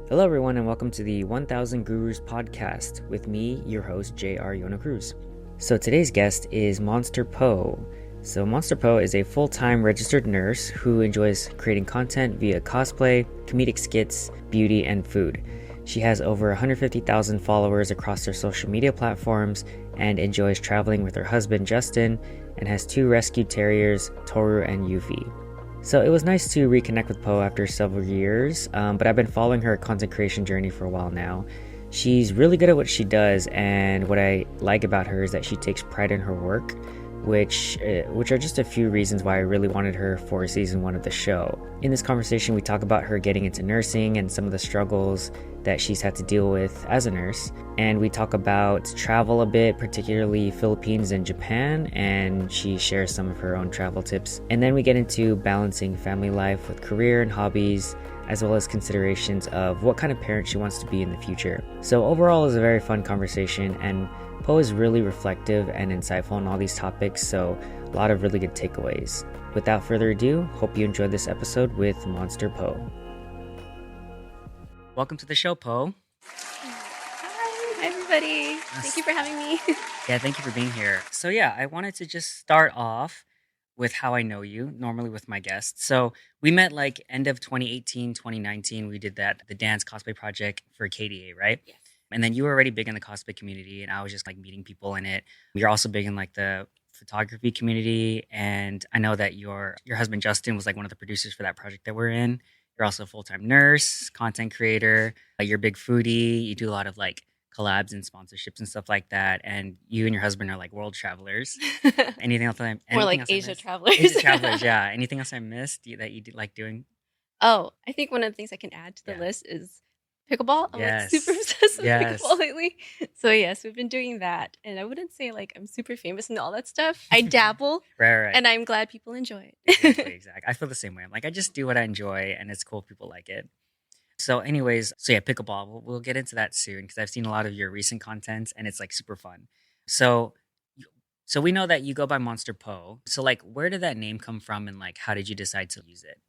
Hello, everyone, and welcome to the 1000 Gurus podcast with me, your host, J.R. Yona Cruz. So, today's guest is Monster Poh. So, Monster Poh is a full time registered nurse who enjoys creating content via cosplay, comedic skits, beauty, and food. She has over 150,000 followers across their social media platforms and enjoys traveling with her husband, Justin, and has two rescued terriers, Toru and Yuffie. So it was nice to reconnect with Poh after several years, but I've been following her content creation journey for a while now. She's really good at what she does, and what I like about her is that she takes pride in her work, which are just a few reasons why I really wanted her for season 1 of the show. In this conversation, we talk about her getting into nursing and some of the struggles that she's had to deal with as a nurse, and we talk about travel a bit, particularly Philippines and Japan, and she shares some of her own travel tips. And then we get into balancing family life with career and hobbies, as well as considerations of what kind of parent she wants to be in the future. So overall, it was a very fun conversation, and Poh is really reflective and insightful on all these topics, so a lot of really good takeaways. Without further ado, hope you enjoyed this episode with Monster Poh. Welcome to the show, Poh. Hi, everybody. Yes. Thank you for having me. Yeah, thank you for being here. So yeah, I wanted to just start off with how I know you, normally with my guests. So we met like end of 2018, 2019. We did the dance cosplay project for KDA, right? Yes. And then you were already big in the cosplay community, and I was just like meeting people in it. You're also big in like the photography community, and I know that your husband Justin was like one of the producers for that project that we're in. You're also a full-time nurse, content creator. You're a big foodie. You do a lot of like collabs and sponsorships and stuff like that. And you and your husband are like world travelers. Anything else? More like Asia travelers. Asia travelers, yeah. Anything else I missed that you did like doing? Oh, I think one of the things I can add to the list is pickleball. I'm like super obsessed with pickleball lately. So yes, we've been doing that. And I wouldn't say like I'm super famous and all that stuff. I dabble. Right. And I'm glad people enjoy it. Exactly. I feel the same way. I'm like, I just do what I enjoy, and it's cool if people like it. So anyways, pickleball, we'll get into that soon because I've seen a lot of your recent content and it's like super fun. So we know that you go by Monster Poh. So like, where did that name come from, and like, how did you decide to use it?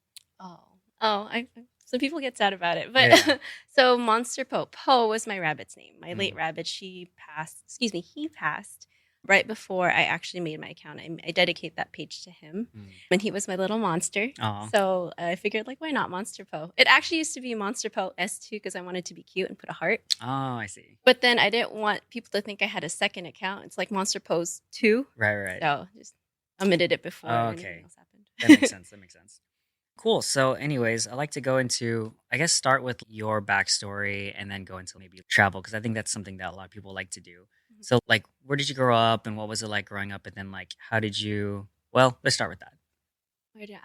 Some people get sad about it, but so Monster Poh. Poh was my rabbit's name. My late rabbit, he passed right before I actually made my account. I dedicate that page to him, and he was my little monster. Aww. So I figured, like, why not Monster Poh? It actually used to be Monster Poh S2 because I wanted to be cute and put a heart. Oh, I see. But then I didn't want people to think I had a second account. It's like Monster Poh's 2. Right. So just omitted it before anything else happened. That makes sense. Cool. So anyways, I like to go into, I guess, start with your backstory and then go into maybe travel, because I think that's something that a lot of people like to do. So like, where did you grow up and what was it like growing up? And then like, how did you, well, let's start with that.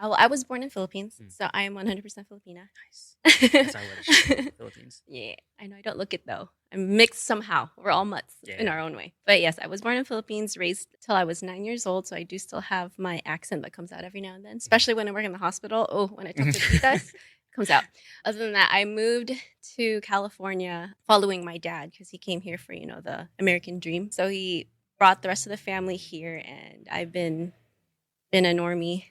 I was born in Philippines, so I am 100% Filipina. Nice. That's our British Philippines. Yeah, I know. I don't look it though. I'm mixed somehow. We're all mutts in our own way. But yes, I was born in Philippines, raised till I was 9 years old, so I do still have my accent that comes out every now and then, especially when I work in the hospital. Oh, when I talk to titas, it comes out. Other than that, I moved to California following my dad because he came here for, the American dream. So he brought the rest of the family here, and I've been a normie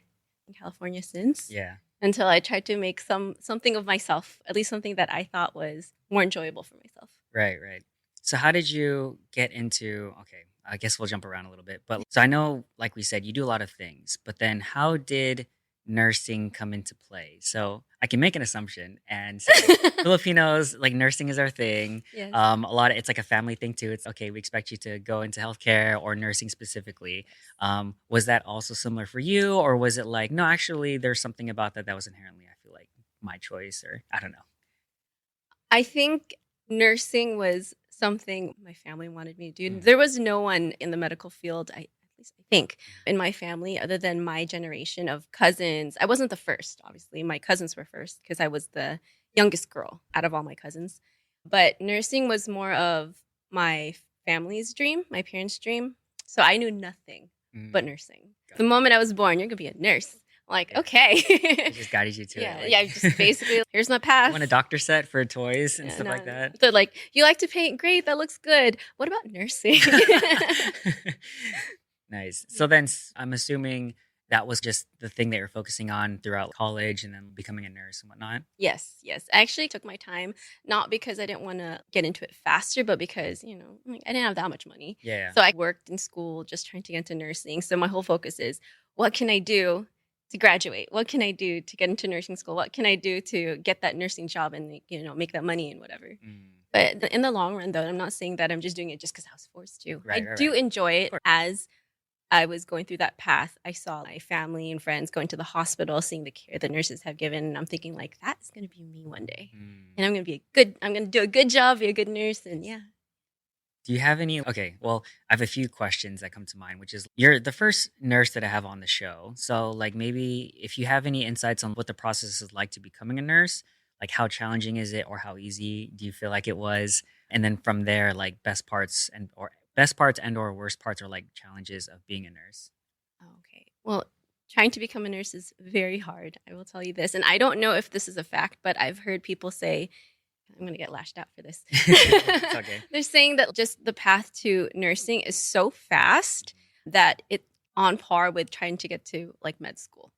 in California since. Yeah. Until I tried to make something of myself, at least something that I thought was more enjoyable for myself. Right. So how did you get into, okay, I guess we'll jump around a little bit. But so I know, like we said, you do a lot of things, but then how did nursing come into play? So I can make an assumption, and so Filipinos, like, nursing is our thing. Yes. It's like a family thing too. It's okay, we expect you to go into healthcare or nursing specifically. Was that also similar for you, or was it like, no, actually there's something about that was inherently, I feel like, my choice, or I don't know. I think nursing was something my family wanted me to do. There was no one in the medical field, I think, in my family other than my generation of cousins. I wasn't the first, obviously. My cousins were first because I was the youngest girl out of all my cousins. But nursing was more of my family's dream, my parents' dream. So I knew nothing but nursing. The moment I was born, you're going to be a nurse. I'm like, okay. It just guided you to it. Yeah, just basically, here's my path. I want a doctor set for toys and stuff like that. They're like, you like to paint? Great, that looks good. What about nursing? Nice. So then I'm assuming that was just the thing that you're focusing on throughout college and then becoming a nurse and whatnot? Yes, yes. I actually took my time, not because I didn't want to get into it faster, but because, like, I didn't have that much money. Yeah. So I worked in school just trying to get into nursing. So my whole focus is, what can I do to graduate? What can I do to get into nursing school? What can I do to get that nursing job and, make that money and whatever? But in the long run, though, I'm not saying that I'm just doing it just because I was forced to. Right, I right, do right. enjoy it. As I was going through that path, I saw my family and friends going to the hospital, seeing the care the nurses have given, and I'm thinking like, that's going to be me one day, and I'm going to do a good job, be a good nurse, and yeah. Do you have any? Okay, well, I have a few questions that come to mind, which is you're the first nurse that I have on the show. So, like, maybe if you have any insights on what the process is like to becoming a nurse, like how challenging is it or how easy do you feel like it was? And then from there, like best parts and or worst parts or like challenges of being a nurse. Okay. Well, trying to become a nurse is very hard. I will tell you this. And I don't know if this is a fact, but I've heard people say, I'm going to get lashed out for this. It's okay. They're saying that just the path to nursing is so fast that it's on par with trying to get to like med school.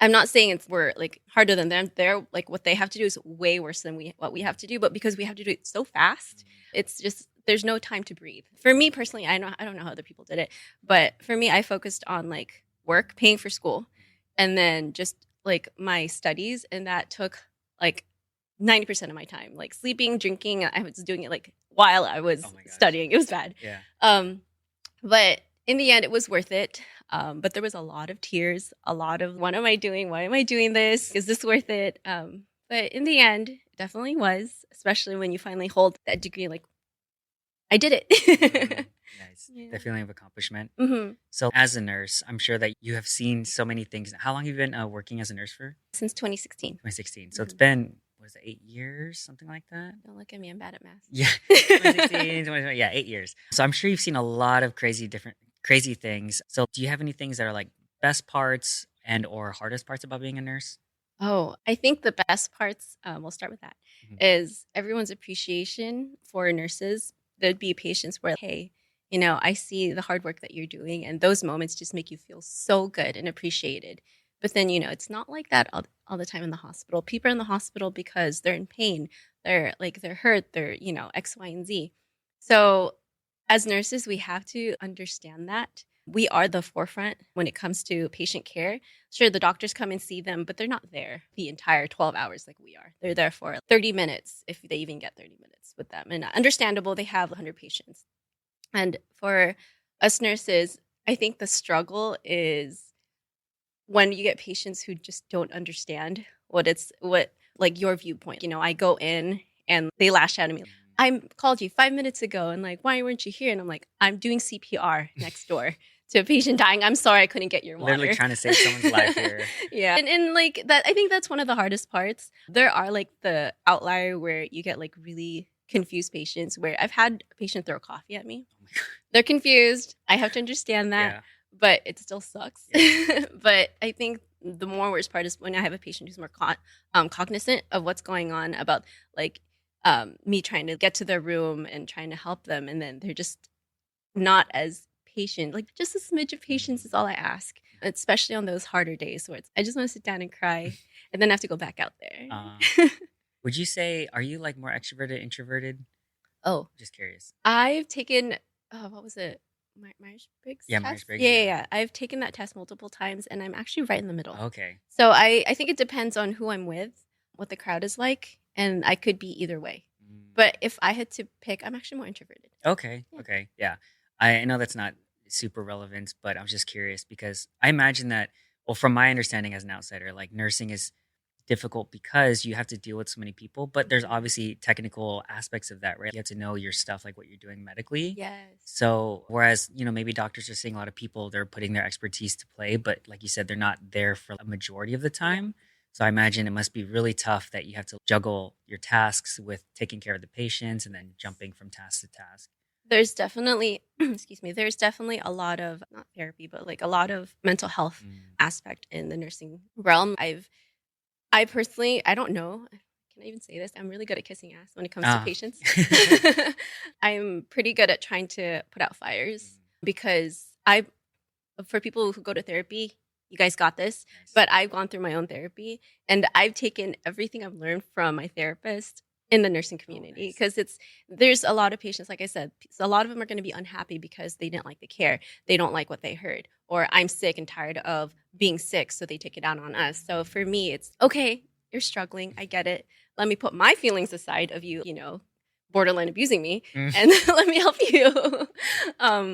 I'm not saying we're like harder than them. They're like, what they have to do is way worse than what we have to do. But because we have to do it so fast, it's just, there's no time to breathe. For me personally, I don't know how other people did it, but for me, I focused on like work, paying for school, and then just like my studies. And that took like 90% of my time, like sleeping, drinking. I was doing it like while I was studying. It was bad. Yeah. But in the end, it was worth it. But there was a lot of tears, a lot of, what am I doing? Why am I doing this? Is this worth it? But in the end, it definitely was, especially when you finally hold that degree, like, I did it. Nice. Yeah. The feeling of accomplishment. Mm-hmm. So, as a nurse, I'm sure that you have seen so many things. How long have you been working as a nurse for? Since 2016. 2016. So, it's been, what is it, 8 years? Something like that? Don't look at me. I'm bad at math. Yeah. 2016, 2020, yeah, 8 years. So, I'm sure you've seen a lot of crazy things. So, do you have any things that are like best parts and or hardest parts about being a nurse? Oh, I think the best parts, we'll start with that, is everyone's appreciation for nurses. There'd be patients where, hey, I see the hard work that you're doing, and those moments just make you feel so good and appreciated. But then, it's not like that all the time in the hospital. People are in the hospital because they're in pain. They're hurt. They're, X, Y, and Z. So as nurses, we have to understand that. We are the forefront when it comes to patient care. Sure, the doctors come and see them, but they're not there the entire 12 hours like we are. They're there for 30 minutes, if they even get 30 minutes with them. And understandable, they have 100 patients. And for us nurses, I think the struggle is when you get patients who just don't understand what like your viewpoint. I go in and they lash out at me. I called you 5 minutes ago and like, why weren't you here? And I'm like, I'm doing CPR next door to a patient dying. I'm sorry I couldn't get your water. Literally trying to save someone's life here. Yeah. And like that, I think that's one of the hardest parts. There are like the outlier where you get like really confused patients where I've had a patient throw coffee at me. Oh my God. They're confused. I have to understand that, but it still sucks. Yeah. But I think the more worst part is when I have a patient who's more cognizant of what's going on, about like me trying to get to their room and trying to help them. And then they're just not as patient. Like just a smidge of patience is all I ask, especially on those harder days where I just want to sit down and cry and then I have to go back out there. Would you say, are you like more extroverted, introverted? Oh, just curious. I've taken, what was it? Myers-Briggs Yeah, test? Myers-Briggs. Yeah. I've taken that test multiple times and I'm actually right in the middle. Okay. So I think it depends on who I'm with, what the crowd is like, and I could be either way. But if I had to pick, I'm actually more introverted. Okay. Yeah. Okay. Yeah. I know that's not super relevant, but I was just curious because I imagine that, well, from my understanding as an outsider, like nursing is difficult because you have to deal with so many people, but there's obviously technical aspects of that, right? You have to know your stuff, like what you're doing medically. Yes. So whereas, maybe doctors are seeing a lot of people, they're putting their expertise to play, but like you said, they're not there for a majority of the time. Yeah. So I imagine it must be really tough that you have to juggle your tasks with taking care of the patients and then jumping from task to task. There's definitely, there's definitely a lot of, not therapy, but like a lot of mental health aspect in the nursing realm. I personally, I don't know. Can I even say this? I'm really good at kissing ass when it comes to patients. I'm pretty good at trying to put out fires because for people who go to therapy, you guys got this. Nice. But I've gone through my own therapy, and I've taken everything I've learned from my therapist in the nursing community, because there's a lot of patients, like I said, a lot of them are going to be unhappy because they didn't like the care, they don't like what they heard, or I'm sick and tired of being sick, so they take it out on us. So for me, it's okay, you're struggling, I get it, let me put my feelings aside of you, borderline abusing me, and let me help you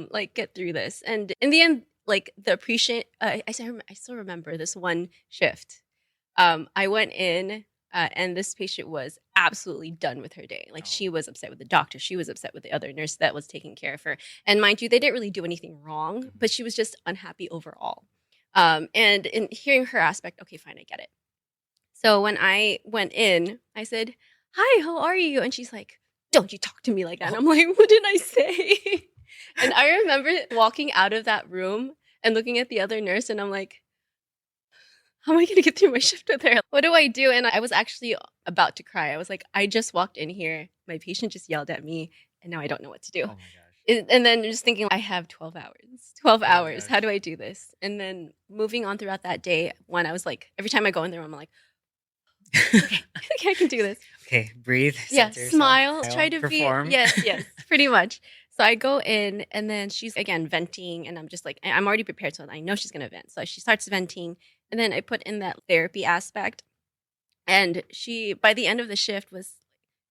like get through this. And in the end, like the appreciate I still remember this one shift. I went in, and this patient was absolutely done with her day. Like, she was upset with the doctor. She was upset with the other nurse that was taking care of her. And mind you, they didn't really do anything wrong, but she was just unhappy overall. And in hearing her aspect, okay, fine, I get it. So when I went in, I said, "Hi, how are you?" And she's like, "Don't you talk to me like that." And I'm like, "What did I say?" And I remember walking out of that room and looking at the other nurse, and I'm like, how am I going to get through my shift with her? What do I do? And I was actually about to cry. I was like, I just walked in here, my patient just yelled at me, and now I don't know what to do. Oh my gosh. And then just thinking, I have 12 hours. 12 hours. Gosh. How do I do this? And then moving on throughout that day, when I was like, every time I go in the room, I'm like, okay, I can do this. Okay, breathe. Yeah, center smile, yourself, try to perform. be. Yes, pretty much. So I go in, and then she's again venting, and I'm just like, I'm already prepared, so I know she's gonna vent. So she starts venting, and then I put in that therapy aspect, and she, by the end of the shift, was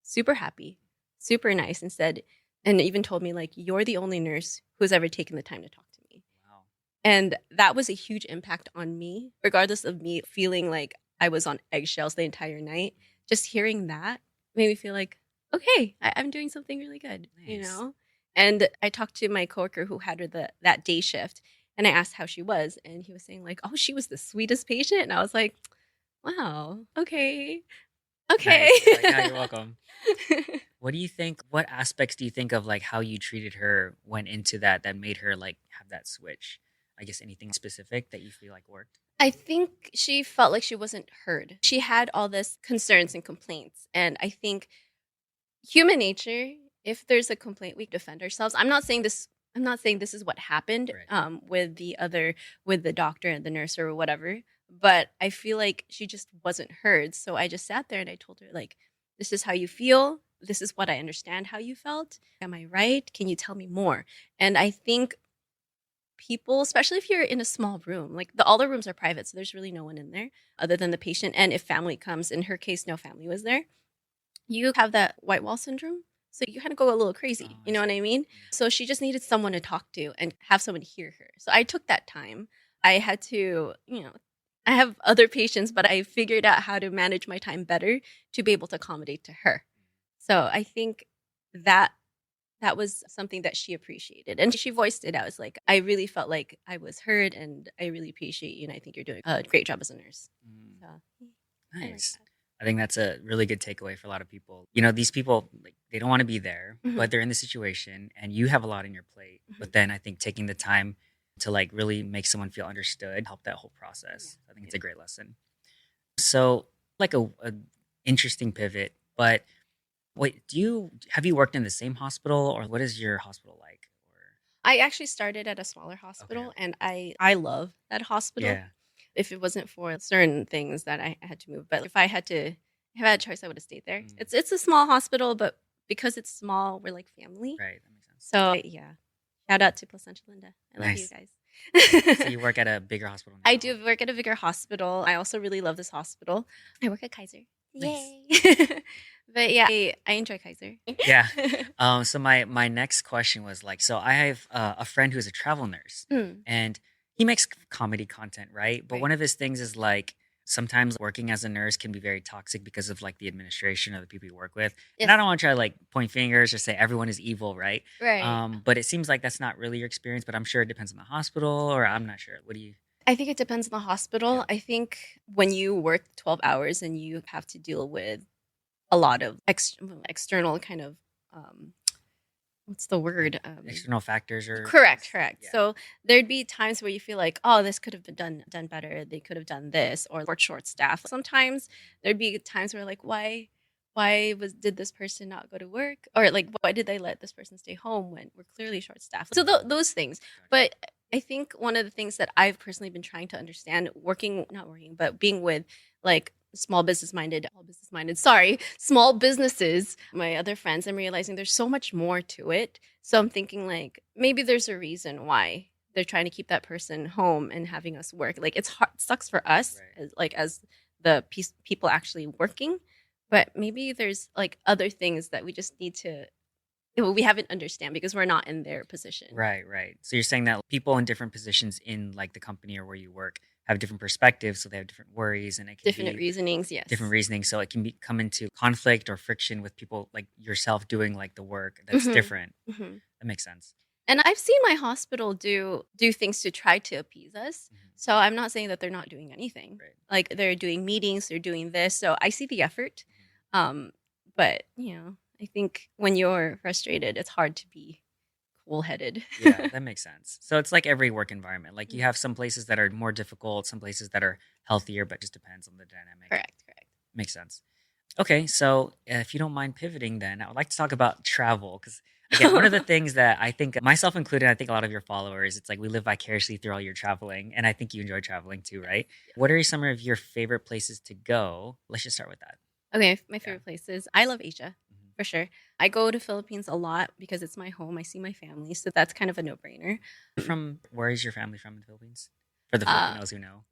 super happy, super nice, and said, and even told me, like, you're the only nurse who's ever taken the time to talk to me. Wow. And that was a huge impact on me, regardless of me feeling like I was on eggshells the entire night. Just hearing that made me feel like, okay, I'm doing something really good, Nice. And I talked to my coworker who had her that day shift, and I asked how she was, and he was saying like, "Oh, she was the sweetest patient." And I was like, "Wow, okay." Nice. Like, yeah, you're welcome. What do you think? What aspects do you think of like how you treated her went into that made her like have that switch? I guess anything specific that you feel like worked? I think she felt like she wasn't heard. She had all this concerns and complaints, and I think human nature, if there's a complaint, we defend ourselves. I'm not saying this is what happened Right. with the doctor and the nurse or whatever, but I feel like she just wasn't heard. So I just sat there and I told her, like, this is how you feel. This is what I understand how you felt. Am I right? Can you tell me more? And I think people, especially if you're in a small room, like all the rooms are private, so there's really no one in there other than the patient. And if family comes, in her case, no family was there, you have that white wall syndrome. So you kind of go a little crazy. Oh, You know what I mean? So she just needed someone to talk to and have someone hear her. So I took that time. I had to, I have other patients, but I figured out how to manage my time better to be able to accommodate to her. So I think that was something that she appreciated. And she voiced it. I was like, I really felt like I was heard, and I really appreciate you. And I think you're doing a great job as a nurse. So, Nice. I think that's a really good takeaway for a lot of people. You know, these people, like, they don't want to be there, but they're in the situation and you have a lot on your plate. But then I think taking the time to like really make someone feel understood help that whole process. I think it's a great lesson. So, like a interesting pivot, but wait, have you worked in the same hospital, or what is your hospital like? Or I actually started at a smaller hospital, and I love that hospital. yeah, If it wasn't for certain things that I had to move, but if I had a choice, I would have stayed there. It's a small hospital, but because it's small, we're like family. right, that makes sense. So yeah, shout out to Placentia Linda. I love you Nice. guys. So you work at a bigger hospital now? I do work at a bigger hospital. I also really love this hospital. I work at Kaiser. Nice. Yay! But yeah, I enjoy Kaiser. Yeah. So my next question was like, so I have a friend who's a travel nurse, and he makes comedy content, right? But Right. one of his things is like sometimes working as a nurse can be very toxic because of like the administration or the people you work with. And I Yes. don't want to try to like point fingers or say everyone is evil, right? Right. But it seems like that's not really your experience. But I'm sure it depends on the hospital, or I'm not sure. What do you? I think it depends on the hospital. Yeah. I think when you work 12 hours and you have to deal with a lot of external kind of what's the word? External factors or Correct. Yeah. So there'd be times where you feel like, oh, this could have been done better. They could have done this, or we're short staff. Sometimes there'd be times where like, why did this person not go to work, or like why did they let this person stay home when we're clearly short staffed? So those things. But I think one of the things that I've personally been trying to understand, not working, but being with like small businesses, my other friends, I'm realizing there's so much more to it. So I'm thinking like maybe there's a reason why they're trying to keep that person home and having us work. Like it's hard, sucks for us as the people actually working, but maybe there's like other things that we just need to we haven't understand because we're not in their position. Right. So you're saying that people in different positions in like the company or where you work have different perspectives, so they have different worries, and it can Different be reasonings, yes. different reasoning, so it can come into conflict or friction with people like yourself doing like the work that's different. That makes sense. And I've seen my hospital do things to try to appease us. So I'm not saying that they're not doing anything. Right. Like they're doing meetings, they're doing this. So I see the effort. But I think when you're frustrated, it's hard to be cool-headed. Yeah, that makes sense. So it's like every work environment. Like you have some places that are more difficult, some places that are healthier, but just depends on the dynamic. Correct. Makes sense. Okay, so if you don't mind pivoting, then I would like to talk about travel, because again, one of the things that I think, myself included, I think a lot of your followers, it's like we live vicariously through all your traveling, and I think you enjoy traveling too, right? Yeah. What are some of your favorite places to go? Let's just start with that. Okay, my favorite places. I love Asia. For sure. I go to Philippines a lot because it's my home. I see my family. So that's kind of a no-brainer. Where is your family from in the Philippines? For the Filipinos who know.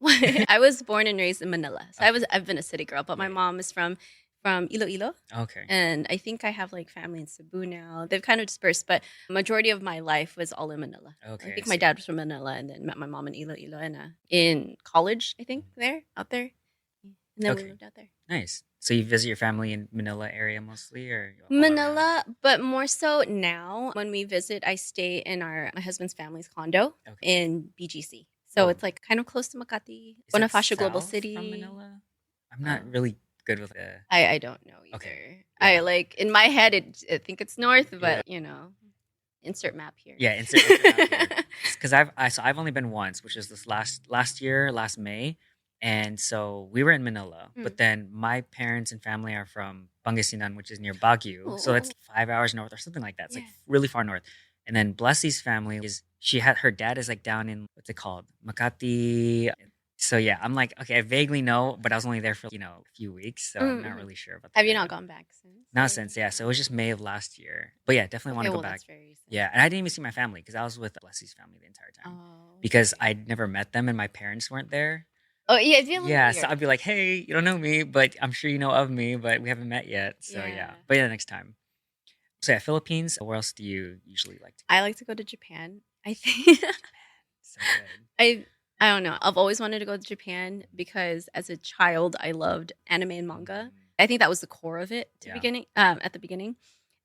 I was born and raised in Manila. So I've been a city girl, but my mom is from Iloilo. Okay. And I think I have like family in Cebu now. They've kind of dispersed, but majority of my life was all in Manila. Okay. I think my dad was from Manila and then met my mom in Iloilo and in college, I think, out there. And then we moved out there. Nice. So you visit your family in Manila area mostly, or Manila, but more so now when we visit, I stay in my husband's family's condo in BGC. So it's like kind of close to Makati, Bonifacio Global City. From Manila? I'm not really good with it. I don't know either. Okay. Yeah. I like in my head, I think it's north, but insert map here. Yeah, insert map here. Because I've only been once, which is this last May. And so we were in Manila, but then my parents and family are from Pangasinan, which is near Baguio. So it's 5 hours north or something like that. It's like really far north. And then Blessie's family her dad is like down in, what's it called? Makati. So yeah, I'm like, okay, I vaguely know, but I was only there for, a few weeks. So I'm not really sure about that. Have you not gone back since? Not since, yeah. So it was just May of last year. But yeah, definitely want to go back. That's very recent. Yeah, and I didn't even see my family because I was with Blessie's family the entire time. Because I'd never met them and my parents weren't there. Oh, yeah. It's a yeah, so I'd be like, hey, you don't know me, but I'm sure you know of me, but we haven't met yet. So yeah. But yeah, next time. So yeah, Philippines. Where else do you usually like to go? I like to go to Japan. I think. So good. I don't know. I've always wanted to go to Japan because as a child, I loved anime and manga. I think that was the core of it at the beginning.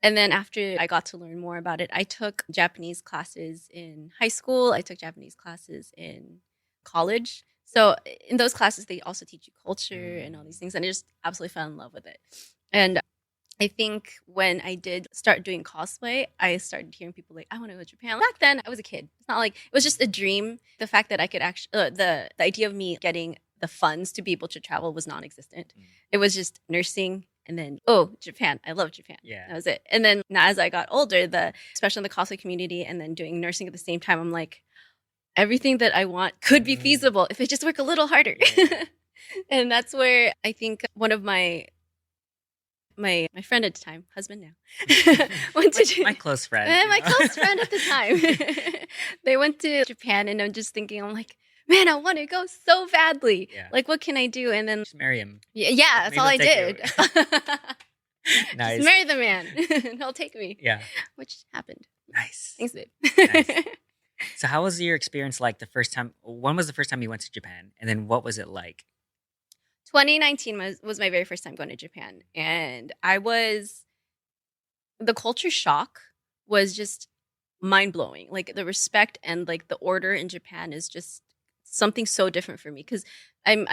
And then after I got to learn more about it, I took Japanese classes in high school. I took Japanese classes in college. So in those classes, they also teach you culture and all these things. And I just absolutely fell in love with it. And I think when I did start doing cosplay, I started hearing people like, I want to go to Japan. Back then, I was a kid. It's not like, it was just a dream. The fact that I could actually, the idea of me getting the funds to be able to travel was non-existent. It was just nursing. And then, Japan. I love Japan. Yeah. That was it. And then now as I got older, especially in the cosplay community and then doing nursing at the same time, I'm like, everything that I want could be feasible if I just work a little harder. Yeah. And that's where I think one of my friend at the time, husband now, went to my close friend. My close friend at the time. They went to Japan and I'm just thinking, I'm like, man, I want to go so badly. Yeah. Like, what can I do? And then just marry him. Yeah, that's all I did. Nice. Just marry the man and he'll take me. Yeah. Which happened. Nice. Thanks, babe. Nice. So how was your experience like the first time? When was the first time you went to Japan? And then what was it like? 2019 was my very first time going to Japan. And the culture shock was just mind-blowing. Like the respect and like the order in Japan is just something so different for me. Because all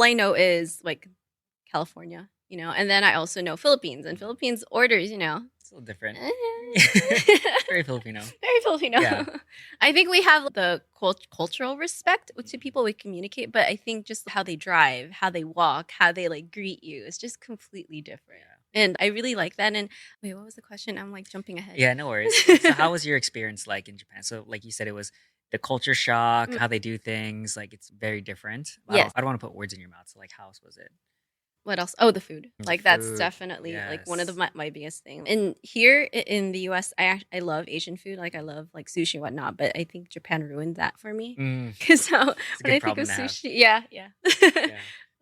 I know is like California, and then I also know Philippines. And Philippines orders, It's a little different. Very Filipino. Very Filipino. Yeah. I think we have the cultural respect to people we communicate, but I think just how they drive, how they walk, how they like greet you is just completely different. And I really like that. And wait, what was the question? I'm like jumping ahead. Yeah, no worries. So how was your experience like in Japan? So like you said, it was the culture shock, Mm, how they do things, like it's very different. yes. I don't want to put words in your mouth. So like, how was it? What else? Oh, the food. The Like that's food, definitely like one of yes. my biggest things. And here in the US, I love Asian food. Like I love like sushi and whatnot. But I think Japan ruined that for me. Mm, Because so it's a when I good think of problem to have. sushi, yeah. Yeah.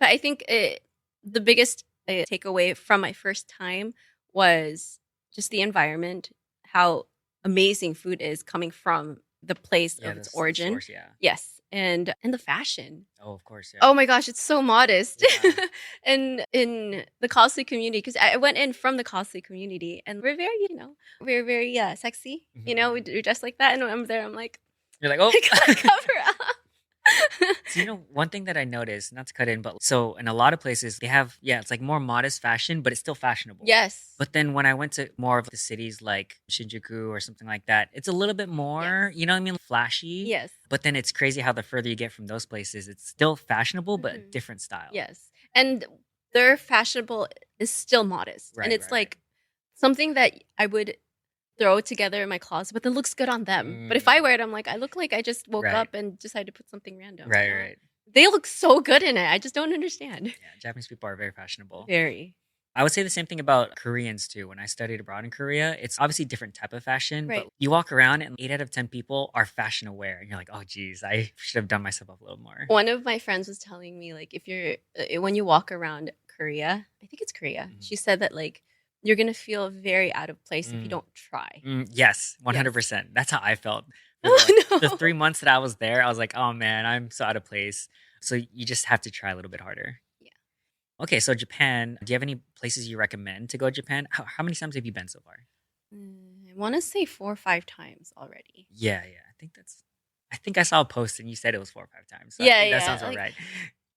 But I think the biggest takeaway from my first time was just the environment, how amazing food is coming from the place Yeah, of its the origin. source, yeah. Yes, and the fashion. Oh, of course, yeah. Oh my gosh, it's so modest. Yeah. And in the cosplay community, because I went in from the cosplay community, and we're very, we're very sexy. Mhm. We dress like that, and when I'm there, I'm like, You're like, oh. I gotta cover up. So, one thing that I noticed, not to cut in, but so in a lot of places, they have, yeah, it's like more modest fashion, but it's still fashionable. Yes. But then when I went to more of the cities like Shinjuku or something like that, it's a little bit more, Yes. you know what I mean? Flashy. Yes. But then it's crazy how the further you get from those places, it's still fashionable, but a Mhm. different style. Yes. And their fashionable is still modest. Right, And it's right, like something that I would throw together in my closet, but then looks good on them. But if I wear it, I'm like, I look like I just woke Right. up and decided to put something random. Right, you know? right. They look so good in it. I just don't understand. Yeah, Japanese people are very fashionable. Very. I would say the same thing about Koreans too. When I studied abroad in Korea, it's obviously different type of fashion, Right. but you walk around and 8 out of 10 people are fashion aware. And you're like, oh, geez, I should have done myself up a little more. One of my friends was telling me, like, if you're, when you walk around Korea, I think it's Korea, she said that, like, you're going to feel very out of place if you don't try. Yes, 100%. That's how I felt. For Oh, no. the 3 months that I was there, I was like, oh man, I'm so out of place. So you just have to try a little bit harder. Yeah. Okay, so Japan, do you have any places you recommend to go to Japan? How many times have you been so far? I want to say 4 or 5 times already. Yeah. I think I saw a post and you said it was 4 or 5 times. So Yeah, I think yeah, that sounds like- right.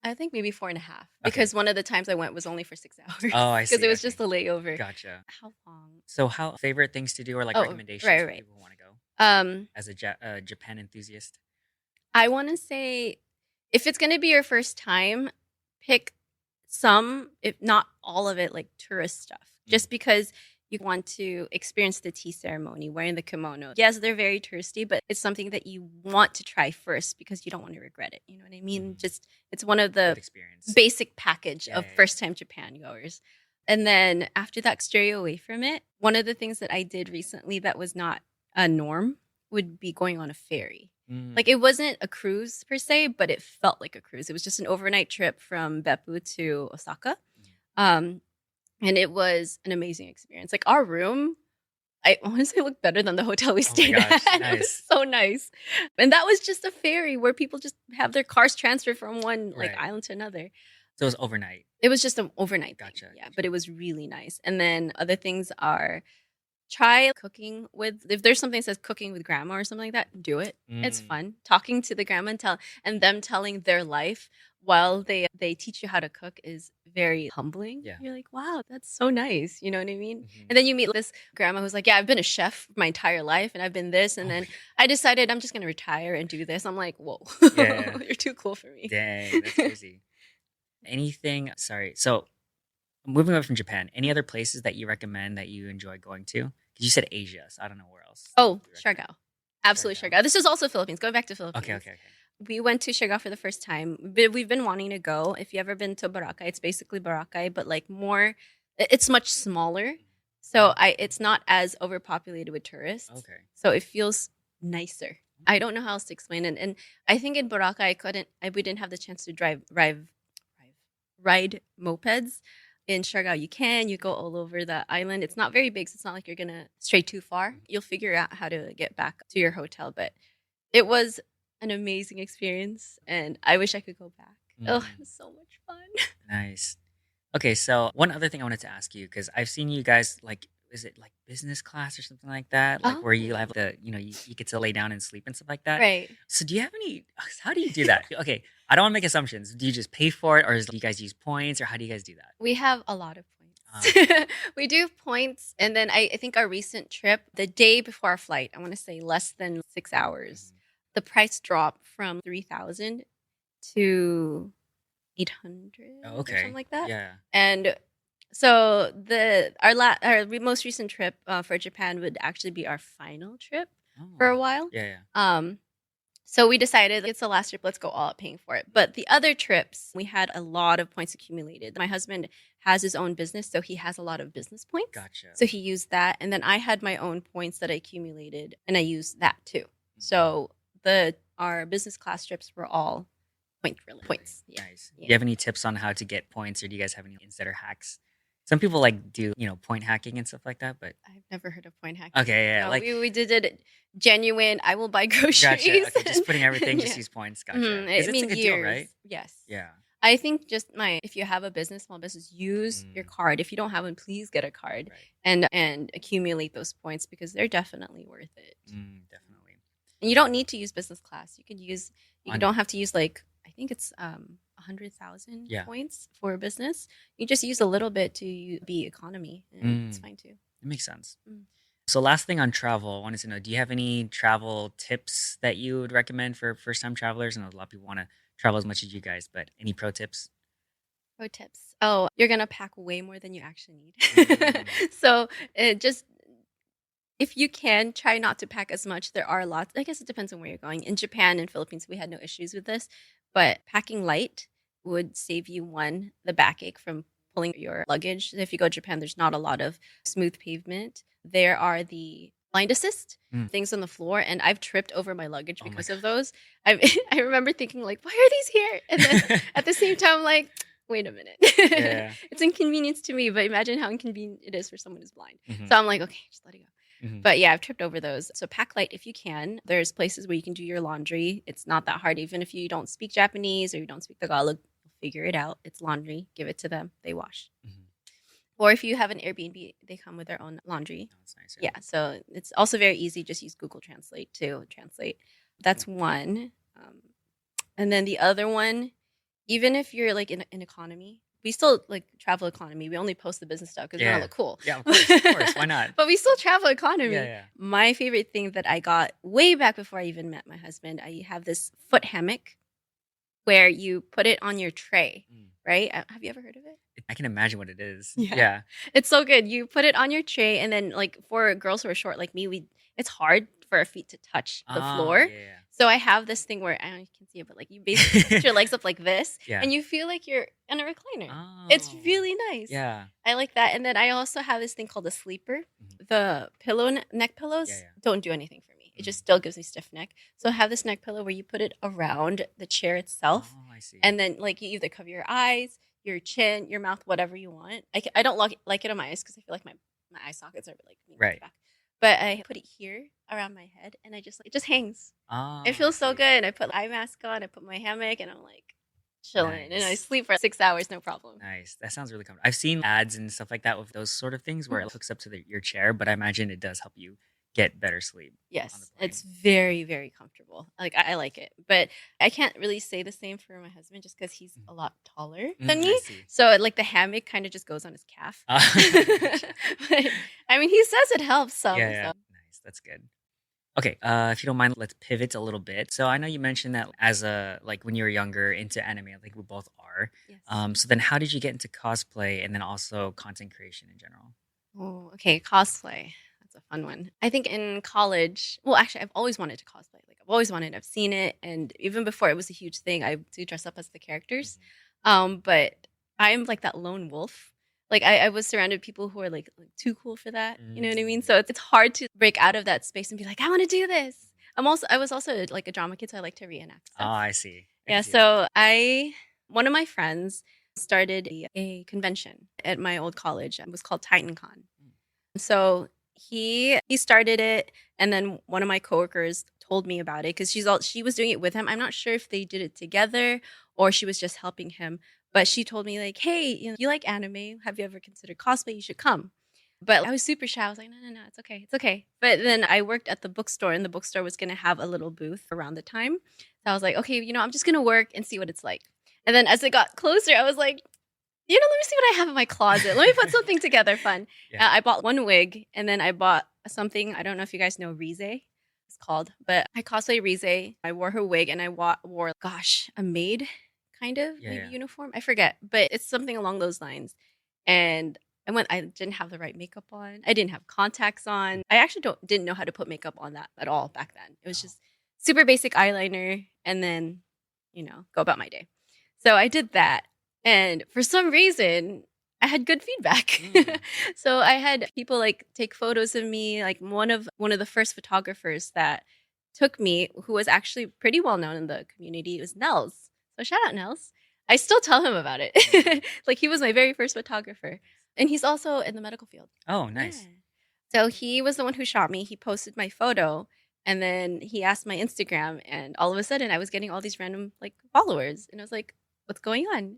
I think maybe 4.5 Okay. because one of the times I went was only for 6 hours. Oh, I see. Because it was okay. just a layover. Gotcha. How long? So, how favorite things to do or like Oh, recommendations right, for right. people who want to go I as a Japan enthusiast? want to say if it's going to be your first time, pick some, if not all of it, like tourist stuff, just because you want to experience the tea ceremony wearing the kimono. Yes, they're very touristy, but it's something that you want to try first because you don't want to regret it. You know what I mean? Just it's one of the Good experience. basic package of Yeah. first time Japan goers. And then after that, stray away from it. One of the things that I did recently that was not a norm would be going on a ferry. Like it wasn't a cruise per se, but it felt like a cruise. It was just an overnight trip from Beppu to Osaka. And it was an amazing experience. Like our room, I honestly looked better than the hotel we stayed gosh, at. nice. It was so nice. And that was just a ferry where people just have their cars transferred from one like Right. island to another. So it was overnight. It was just an overnight thing. Gotcha, Yeah, gotcha. but it was really nice. And then other things are try cooking with, if there's something that says cooking with grandma or something like that, do it. It's fun. Talking to the grandma and them telling their life while they teach you how to cook is very humbling. Yeah. You're like, wow, that's so nice. You know what I mean? Mhm. And then you meet this grandma who's like, yeah, I've been a chef my entire life and I've been this. And Oh then my- I decided I'm just going to retire and do this. I'm like, whoa, Yeah. you're too cool for me. Dang, that's crazy. Sorry. So moving away from Japan, any other places that you recommend that you enjoy going to? Because you said Asia, so I don't know where else. Oh, you recommend. Siargao. Absolutely Siargao. Siargao. This is also Philippines. Going back to Philippines. Okay. We went to Siargao for the first time. We've been wanting to go. If you ever been to Boracay, it's basically Boracay, but like more, it's much smaller. So it's not as overpopulated with tourists. Okay. So it feels nicer. I don't know how else to explain it. And I think in Boracay, we didn't have the chance to ride mopeds. In Siargao, you go all over the island. It's not very big, so it's not like you're going to stray too far. You'll figure out how to get back to your hotel. But it was an amazing experience, and I wish I could go back. Oh, it was so much fun. Nice. Okay, so one other thing I wanted to ask you, because I've seen you guys, like, is it like business class or something like that? Like where you have you get to lay down and sleep and stuff like that? Right. So do you have how do you do that? Okay, I don't want to make assumptions. Do you just pay for it, or do you guys use points, or how do you guys do that? We have a lot of points. We do points, and then I think our recent trip, the day before our flight, I want to say less than 6 hours, the price dropped from 3,000 to 800 or something like that. Yeah. And So our most recent trip for Japan would actually be our final trip for a Oh, while. yeah, Um, so we decided it's the last trip, let's go all out paying for it. But the other trips, we had a lot of points accumulated. My husband has his own business, so he has a lot of business points. gotcha. So he used that, and then I had my own points that I accumulated, and I used that too. Mhm. So our business class trips were all points. Yeah. Nice. Do Yeah. you have any tips on how to get points, or do you guys have any insider hacks? Some people like do, point hacking and stuff like that, but I've never heard of point hacking. okay, yeah, No, like we did it genuine. I will buy groceries. gotcha. Okay, just putting everything, just Yeah. use points. Gotcha. Mhm. Because I it's a mean, good deal, right? Yes. Yeah. I think if you have a small business, use your Mm, card. If you don't have one, please get a card right. and accumulate those points because they're definitely worth it. Definitely. And you don't need to use business class. You On don't have to use I think it's 100,000 yeah, points for a business. You just use a little bit to be economy, and it's mm, fine too. it makes sense. Mm. So last thing on travel, I wanted to know, do you have any travel tips that you would recommend for first time travelers? I know a lot of people want to travel as much as you guys, but any pro tips? Pro tips. Oh, you're gonna pack way more than you actually need. Mm, So just if you can, try not to pack as much. There are lots. I guess it depends on where you're going. In Japan and Philippines, we had no issues with this, but packing light would save you the backache from pulling your luggage. If you go to Japan, there's not a lot of smooth pavement. There are the blind assist mm. things on the floor, and I've tripped over my luggage Oh my because god. of those. I remember thinking like, why are these here? And then at the same time, I'm like, wait a minute. Yeah. It's inconvenience to me, but imagine how inconvenient it is for someone who's blind. Mhm, So I'm like, okay, just let it go. mhm. But yeah, I've tripped over those. So pack light if you can. There's places where you can do your laundry. It's not that hard. Even if you don't speak Japanese or you don't speak Tagalog, you'll figure it out. It's laundry. Give it to them. They wash. Mhm. Or if you have an Airbnb, they come with their own laundry. Oh, that's nice. Yeah, so it's also very easy. Just use Google Translate to translate. That's one. And then the other one, even if you're like in economy, we still like travel economy. We only post the business stuff because we want to look cool. Yeah, of course. Of course. Why not? But we still travel economy. Yeah. My favorite thing that I got way back before I even met my husband, I have this foot hammock where you put it on your tray, Mm. right? Have you ever heard of it? I can imagine what it is. Yeah. Yeah. It's so good. You put it on your tray, and then like for girls who are short like me, it's hard for our feet to touch the floor. Yeah. So I have this thing where I don't know if you can see it, but like you basically put your legs up like this, Yeah. and you feel like you're in a recliner. Oh. It's really nice. Yeah. I like that. And then I also have this thing called a sleeper. Mhm. The neck pillows Yeah. don't do anything for me. It just still gives me stiff neck. So I have this neck pillow where you put it around the chair itself, Oh, I see. and then like you either cover your eyes, your chin, your mouth, whatever you want. I don't like it on my eyes because I feel like my eye sockets are like Right. back. But I put it here around my head, and it just hangs. Oh, It feels I so see. good. I put eye mask on, I put my hammock, and I'm like chilling, and I Nice. sleep for 6 hours, no problem. Nice. That sounds really comfortable. I've seen ads and stuff like that with those sort of things where it hooks up to your chair, but I imagine it does help you get better sleep on the Yes, plane. it's very, very comfortable. Like I like it, but I can't really say the same for my husband just because he's a lot taller than I me. see. So like the hammock kind of just goes on his calf. Gotcha. But I mean, he says it helps some. Yeah. So. Nice. That's good. Okay, if you don't mind, let's pivot a little bit. So I know you mentioned that as when you were younger into anime, like we both are. Yes. So then how did you get into cosplay and then also content creation in general? Oh, okay. Cosplay. That's a fun one. I think in college, well, actually, I've always wanted to cosplay. Like I've always wanted. I've seen it, and even before it was a huge thing, I do dress up as the characters. But I'm like that lone wolf. Like I was surrounded with people who are like too cool for that. You know what I mean? So it's hard to break out of that space and be like, I want to do this. I was also like a drama kid, so I like to reenact Oh, stuff. I see. I Yeah. can see that. So one of my friends started a convention at my old college. It was called TitanCon. So he started it, and then one of my coworkers told me about it because she was doing it with him. I'm not sure if they did it together or she was just helping him, but she told me like, "Hey, you like anime? Have you ever considered cosplay? You should come." But I was super shy. I was like, no, it's okay. But then I worked at the bookstore, and the bookstore was going to have a little booth around the time. So I was like, okay, I'm just going to work and see what it's like. And then as it got closer, I was like, let me see what I have in my closet. Let me put something together fun. Yeah. I bought one wig, and then I bought something. I don't know if you guys know Rize, it's called. But I cosplayed Rize. I wore her wig, and I wore, a maid kind of maybe uniform. I forget. But it's something along those lines. And I didn't have the right makeup on. I didn't have contacts on. I actually didn't know how to put makeup on that at all back then. It was just super basic eyeliner and then, go about my day. So I did that. And for some reason, I had good feedback. So I had people like take photos of me. Like one of the first photographers that took me, who was actually pretty well known in the community, was Nels. So shout out Nels. I still tell him about it. Like he was my very first photographer. And he's also in the medical field. Oh, nice. Yeah. So he was the one who shot me. He posted my photo and then he asked my Instagram. And all of a sudden I was getting all these random like followers. And I was like, what's going on?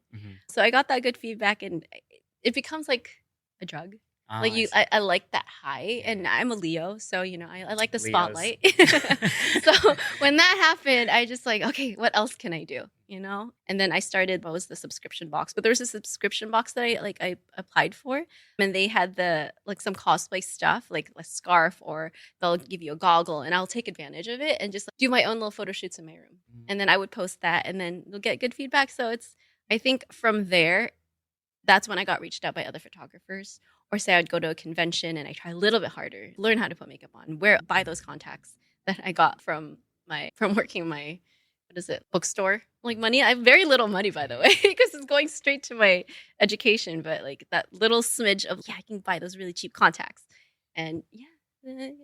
So I got that good feedback and it becomes like a drug. Oh, Like I like that high, and I'm a Leo, so I like the spotlight. So when that happened, I just like, okay, what else can I do? And then I started what was the subscription box, but there was a subscription box that I applied for, and they had the like some cosplay stuff, like a scarf, or they'll give you a goggle, and I'll take advantage of it and just like, do my own little photo shoots in my room, and then I would post that, and then they'll get good feedback. So I think from there, that's when I got reached out by other photographers. Or say I'd go to a convention and I try a little bit harder, learn how to put makeup on, buy those contacts that I got from working my, bookstore. Like money. I have very little money, by the way, because it's going straight to my education. But like that little smidge of, I can buy those really cheap contacts. And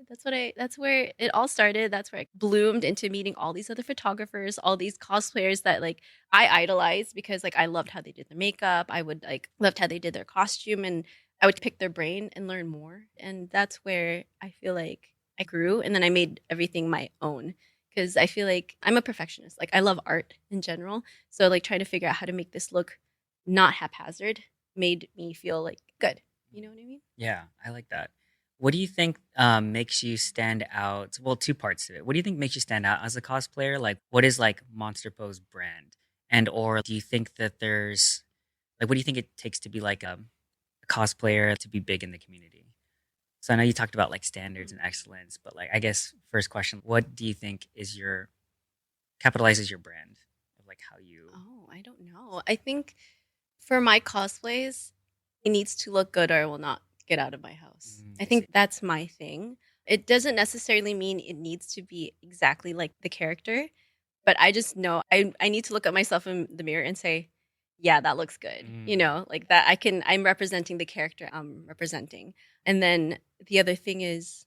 that's where it all started. That's where I bloomed into meeting all these other photographers, all these cosplayers that like I idolized because like I loved how they did their makeup. I would like loved how they did their costume, and I would pick their brain and learn more. And that's where I feel like I grew. And then I made everything my own because I feel like I'm a perfectionist. Like I love art in general. So like trying to figure out how to make this look not haphazard made me feel like good. You know what I mean? Yeah, I like that. What do you think makes you stand out? Well, two parts to it. What do you think makes you stand out as a cosplayer? Like, what is like Monster Poh's brand? And or do you think that there's like, what do you think it takes to be like a cosplayer to be big in the community? So I know you talked about like standards and excellence, but like I guess first question, what do you think is capitalizes your brand of like how you? Oh, I don't know. I think for my cosplays, it needs to look good or I will not get out of my house. I think that's my thing. It doesn't necessarily mean it needs to be exactly like the character, but I just know I need to look at myself in the mirror and say, yeah, that looks good. Like that I'm representing the character I'm representing. And then the other thing is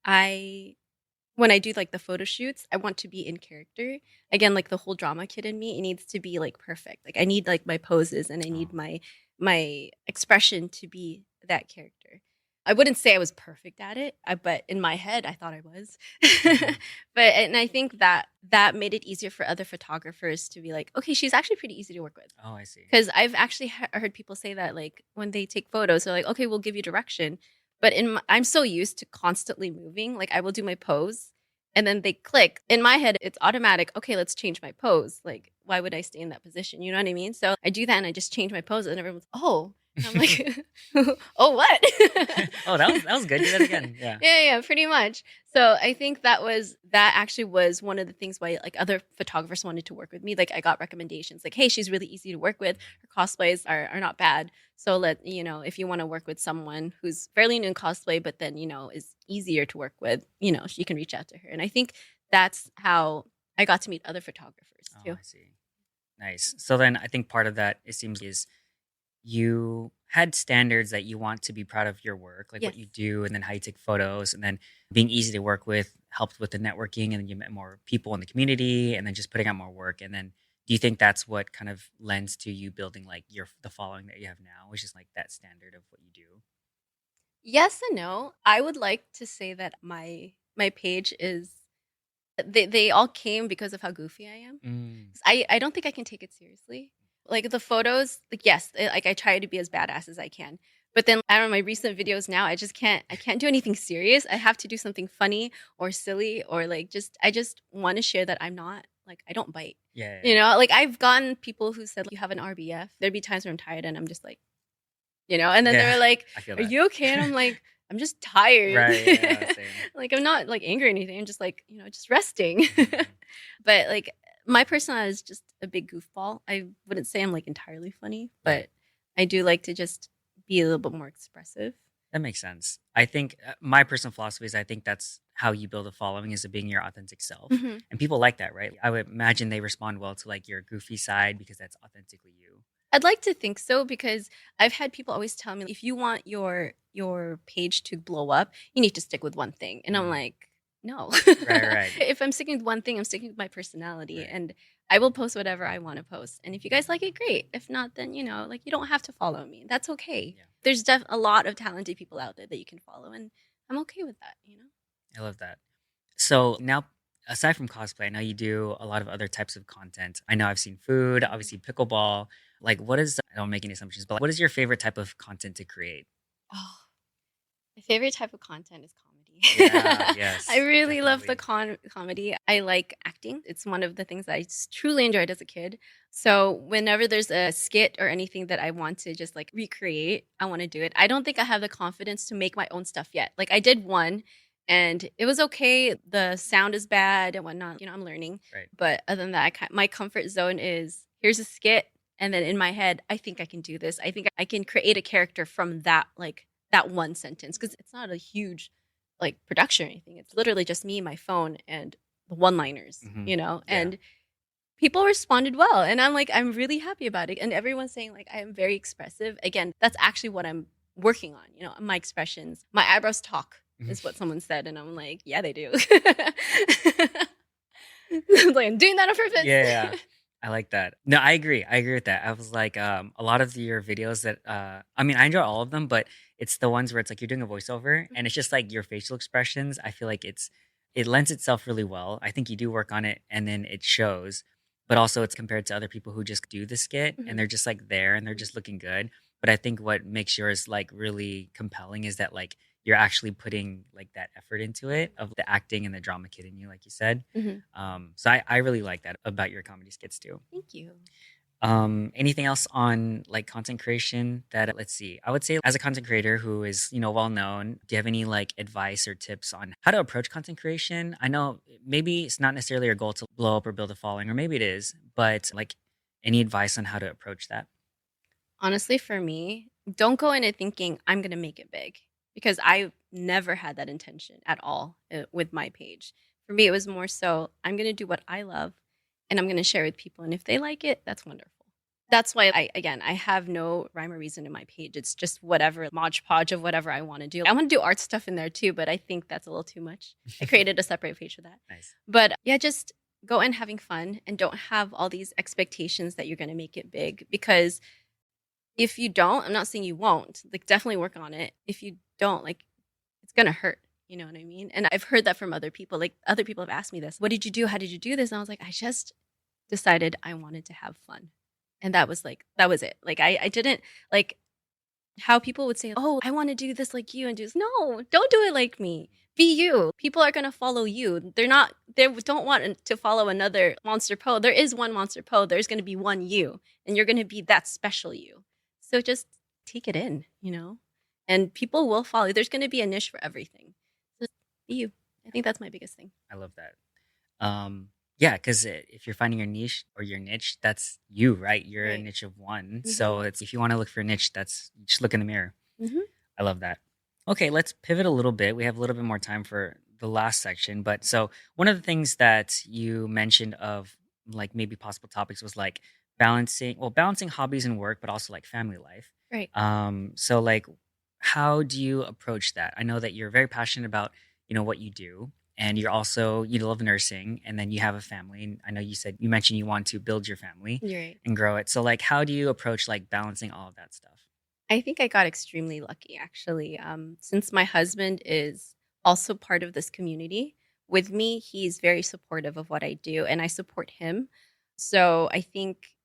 when I do like the photo shoots, I want to be in character. Again, like the whole drama kid in me, it needs to be like perfect. Like I need like my poses and I need my expression to be that character. I wouldn't say I was perfect at it, but in my head, I thought I was. And I think that made it easier for other photographers to be like, okay, she's actually pretty easy to work with. Oh, I see. Because I've actually heard people say that, like, when they take photos, they're like, okay, we'll give you direction. But I'm so used to constantly moving. Like, I will do my pose, and then they click. In my head, it's automatic. Okay, let's change my pose. Like, why would I stay in that position? You know what I mean? So I do that, and I just change my pose, and everyone's, oh. And I'm like, oh, what? Oh, that was good. Do that again. Yeah. Yeah, pretty much. So I think that actually was one of the things why like other photographers wanted to work with me. Like I got recommendations like, hey, she's really easy to work with. Her cosplays are not bad. So if you want to work with someone who's fairly new in cosplay, but then, is easier to work with, you can reach out to her. And I think that's how I got to meet other photographers too. Oh, I see. Nice. So then I think part of that, it seems, is you had standards that you want to be proud of your work, like what you do, and then how you take photos, and then being easy to work with helped with the networking, and then you met more people in the community, and then just putting out more work. And then do you think that's what kind of lends to you building like the following that you have now, which is like that standard of what you do? Yes and no. I would like to say that my page is they all came because of how goofy I am. I don't think I can take it seriously. Like the photos, like yes, like I try to be as badass as I can. But then I don't know, my recent videos now, I can't do anything serious. I have to do something funny or silly or like I just want to share that I'm not like, I don't bite. Yeah. Like I've gotten people who said, you have an RBF. There'd be times where I'm tired and I'm just like, and then they're like, are you okay? And I'm like, I'm just tired. Right. Yeah, same. Like I'm not like angry or anything. I'm just like, just resting. But like my personality is just a big goofball. I wouldn't say I'm like entirely funny, but I do like to just be a little bit more expressive. That makes sense. I think my personal philosophy is I think that's how you build a following is being your authentic self. Hmm. And people like that, right? I would imagine they respond well to like your goofy side because that's authentically you. I'd like to think so because I've had people always tell me if you want your page to blow up, you need to stick with one thing. And I'm like, no. Right, right. If I'm sticking with one thing, I'm sticking with my personality Right. and I will post whatever I want to post. And if you guys like it, great. If not, then like you don't have to follow me. That's okay. Yeah. There's a lot of talented people out there that you can follow and I'm okay with that. I love that. So now, aside from cosplay, I know you do a lot of other types of content. I know I've seen food, obviously pickleball. Like, I don't make any assumptions, but what is your favorite type of content to create? Oh, my favorite type of content is comedy. Yeah, yes, I really love the definitely. comedy. I like acting. It's one of the things that I truly enjoyed as a kid. So whenever there's a skit or anything that I want to just like recreate, I want to do it. I don't think I have the confidence to make my own stuff yet. Like I did one and it was okay. The sound is bad and whatnot. I'm learning. Right. But other than that, my comfort zone is here's a skit. And then in my head, I think I can do this. I think I can create a character from that one sentence because it's not a huge like production or anything. It's literally just me, my phone, and the one-liners, Hmm. Yeah. and people responded well. And I'm really happy about it. And everyone's saying like I am very expressive. Again, that's actually what I'm working on, my expressions. My eyebrows talk is what someone said. And I'm like, yeah, they do. Like, I'm doing that on purpose. Yeah. I like that. No, I agree. I agree with that. I was like, a lot of your videos that, I mean, I enjoy all of them, but it's the ones where it's like you're doing a voiceover and it's just like your facial expressions. I feel like it lends itself really well. I think you do work on it and then it shows, but also it's compared to other people who just do the skit and they're just like there and they're just looking good. But I think what makes yours like really compelling is that like you're actually putting like that effort into it of the acting and the drama kid in you, like you said. Mhm. So I really like that about your comedy skits too. Thank you. Anything else on like content creation that let's see. I would say as a content creator who is, well known, do you have any like advice or tips on how to approach content creation? I know maybe it's not necessarily your goal to blow up or build a following, or maybe it is, but like any advice on how to approach that? Honestly, for me, don't go into thinking I'm going to make it big because I never had that intention at all with my page. For me, it was more so I'm going to do what I love and I'm going to share with people. And if they like it, that's wonderful. That's why I have no rhyme or reason in my page. It's just whatever modge podge of whatever I want to do. I want to do art stuff in there too, but I think that's a little too much. I created a separate page for that. Nice. But yeah, just go in having fun and don't have all these expectations that you're going to make it big because if you don't, I'm not saying you won't, like definitely work on it. If you don't, like it's going to hurt. You know what I mean? And I've heard that from other people. Like other people have asked me this. What did you do? How did you do this? And I was like, I just decided I wanted to have fun. And that was it. Like I didn't like how people would say, "Oh, I want to do this like you," and do this. No, don't do it like me. Be you. People are gonna follow you. They don't want to follow another Monster Poh. There is one Monster Poh. There's gonna be one you, and you're gonna be that special you. So just take it in, and people will follow you. There's gonna be a niche for everything. Just be you. I think that's my biggest thing. I love that. Yeah, because if you're finding your niche or your niche, that's you, right? You're a Right. niche of one. Mhm. So it's if you want to look for a niche, that's just look in the mirror. Mhm. I love that. Okay, let's pivot a little bit. We have a little bit more time for the last section. But so one of the things that you mentioned of like maybe possible topics was like balancing hobbies and work, but also like family life. Right. So like how do you approach that? I know that you're very passionate about, what you do. And you're also, you love nursing and then you have a family. And I know you mentioned you want to build your family You're right. and grow it. So like how do you approach like balancing all of that stuff? I think I got extremely lucky actually. Since my husband is also part of this community with me, he's very supportive of what I do and I support him. So I think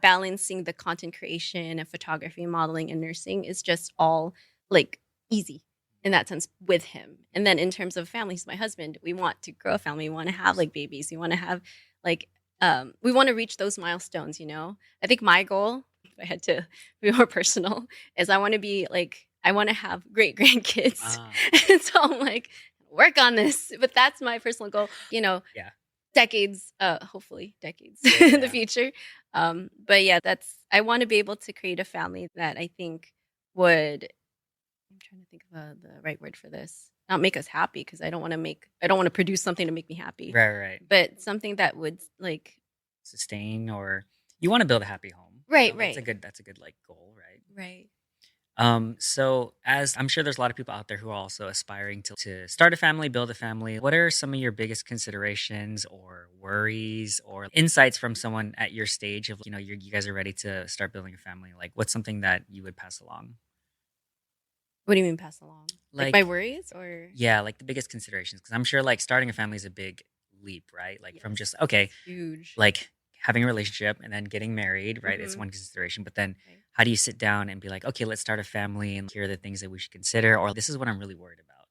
balancing the content creation and photography, modeling, and nursing is just all like easy in that sense with him. And then in terms of family, he's my husband. We want to grow a family. We want to have like babies. We want to have like, we want to reach those milestones. I think my goal, if I had to be more personal, is I want to have great grandkids. Ah. And so I'm like, work on this. But that's my personal goal, Yeah. decades, hopefully decades Yeah, in the yeah. future. But yeah, I want to be able to create a family that I think would, I'm trying to think of the right word for this. Not make us happy because I don't want to produce something to make me happy, Right, right. but something that would like, Sustain, or you want to build a happy home. right, That's right, a good like goal, right? right. So as I'm sure there's a lot of people out there who are also aspiring to start a family, build a family. What are some of your biggest considerations or worries or insights from someone at your stage of, you guys are ready to start building a family? Like, what's something that you would pass along? What do you mean pass along? Like my Like, worries or yeah, like the biggest considerations. Because I'm sure like starting a family is a big leap, right? Like from just, okay, it's huge. like having a relationship and then getting married, right? It's Mhm. one consideration. But then Right. how do you sit down and be like, okay, let's start a family and here are the things that we should consider, or this is what I'm really worried about?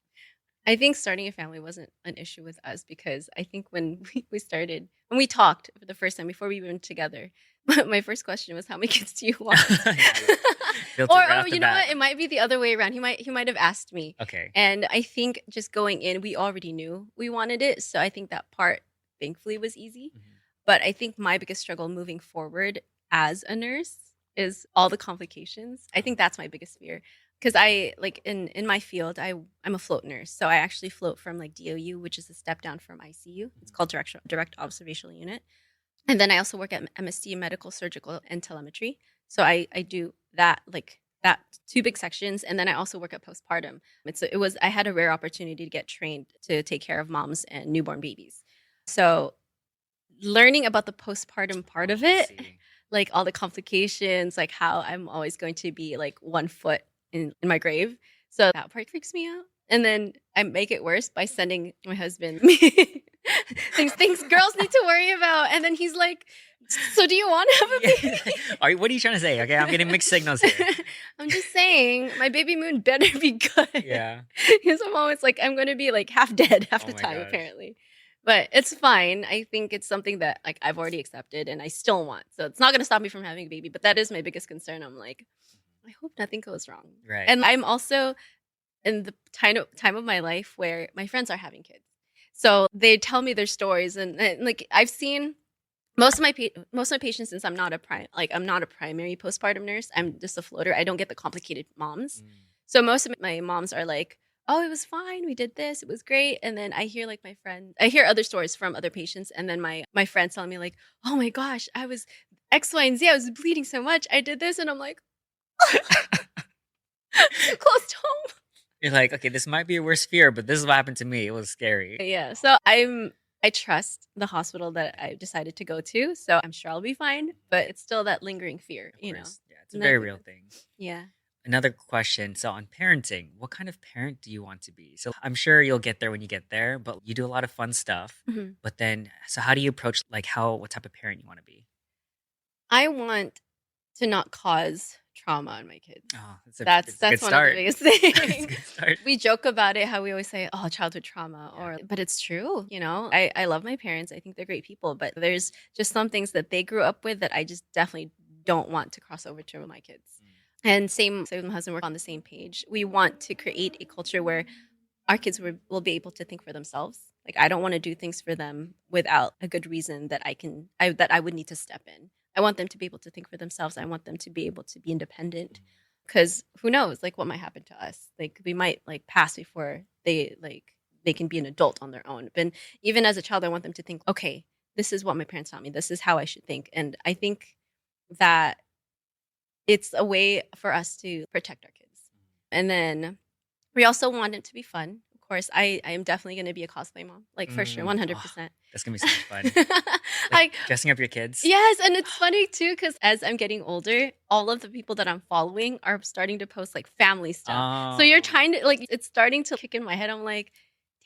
I think starting a family wasn't an issue with us because I think when we started, when we talked for the first time before we went together, my first question was, "How many kids do you want?" Yeah, yeah. Filter Or, right oh, off the you know bat. what? It might be the other way around. He might have asked me, Okay. and I think just going in, we already knew we wanted it. So I think that part, thankfully, was easy. Mhm. But I think my biggest struggle moving forward as a nurse is all the complications. I think that's my biggest fear because I like in my field, I'm a float nurse, so I actually float from like DOU, which is a step down from ICU. It's called direct observational unit, and then I also work at MSD, medical, surgical, and telemetry. So I do that like that two big sections, and then I also work at postpartum. I had a rare opportunity to get trained to take care of moms and newborn babies. So learning about the postpartum part of I it, see. like all the complications, like how I'm always going to be like 1 foot in my grave. So that part freaks me out. And then I make it worse by sending my husband things girls need to worry about. And then he's like, "So do you want to have a Yeah. baby?" What are you trying to say? Okay, I'm getting mixed signals here. I'm just saying, my baby moon better be good. Yeah. Because I'm always like, I'm going to be like half dead half Oh the my time, gosh. apparently. But it's fine. I think it's something that like I've already accepted and I still want. So it's not going to stop me from having a baby. But that is my biggest concern. I'm like, I hope nothing goes wrong. Right. And I'm also in the time of my life where my friends are having kids. So they tell me their stories, and like I've seen most of my patients, since I'm not a primary postpartum nurse. I'm just a floater. I don't get the complicated moms. Mm. So most of my moms are like, "Oh, it was fine. We did this. It was great." And then I hear other stories from other patients, and then my friends telling me like, "Oh my gosh, I was X, Y, and Z. I was bleeding so much. I did this," and I'm like, too close to home. You're like, okay, this might be a worse fear, but this is what happened to me. It was scary. Yeah. So I trust the hospital that I decided to go to. So I'm sure I'll be fine. But it's still that lingering fear, Of course. Yeah, it's a And very that- real thing. Yeah. Another question. So on parenting, what kind of parent do you want to be? So I'm sure you'll get there when you get there, but you do a lot of fun stuff. Mhm. But then, so how do you approach like what type of parent you want to be? I want to not cause trauma on my kids. Oh, That's a good one of the start. biggest That's a things. good start. We joke about it, how we always say, "Oh, childhood trauma," Yeah. but it's true. I love my parents. I think they're great people, but there's just some things that they grew up with that I just definitely don't want to cross over to my kids. And same with my husband, we're on the same page. We want to create a culture where our kids will be able to think for themselves. Like I don't want to do things for them without a good reason that that I would need to step in. I want them to be able to think for themselves. I want them to be able to be independent because who knows like what might happen to us. Like we might like pass before they can be an adult on their own. But even as a child, I want them to think, okay, this is what my parents taught me. This is how I should think. And I think that it's a way for us to protect our kids. And then we also want it to be fun. Of course, I am definitely going to be a cosplay mom, like for sure, Oh, 100%. that's gonna be so much fun. I Like dressing up your kids. Yes, and it's funny too because as I'm getting older, all of the people that I'm following are starting to post like family stuff. So you're Oh. trying to like it's starting to kick in my head. I'm like,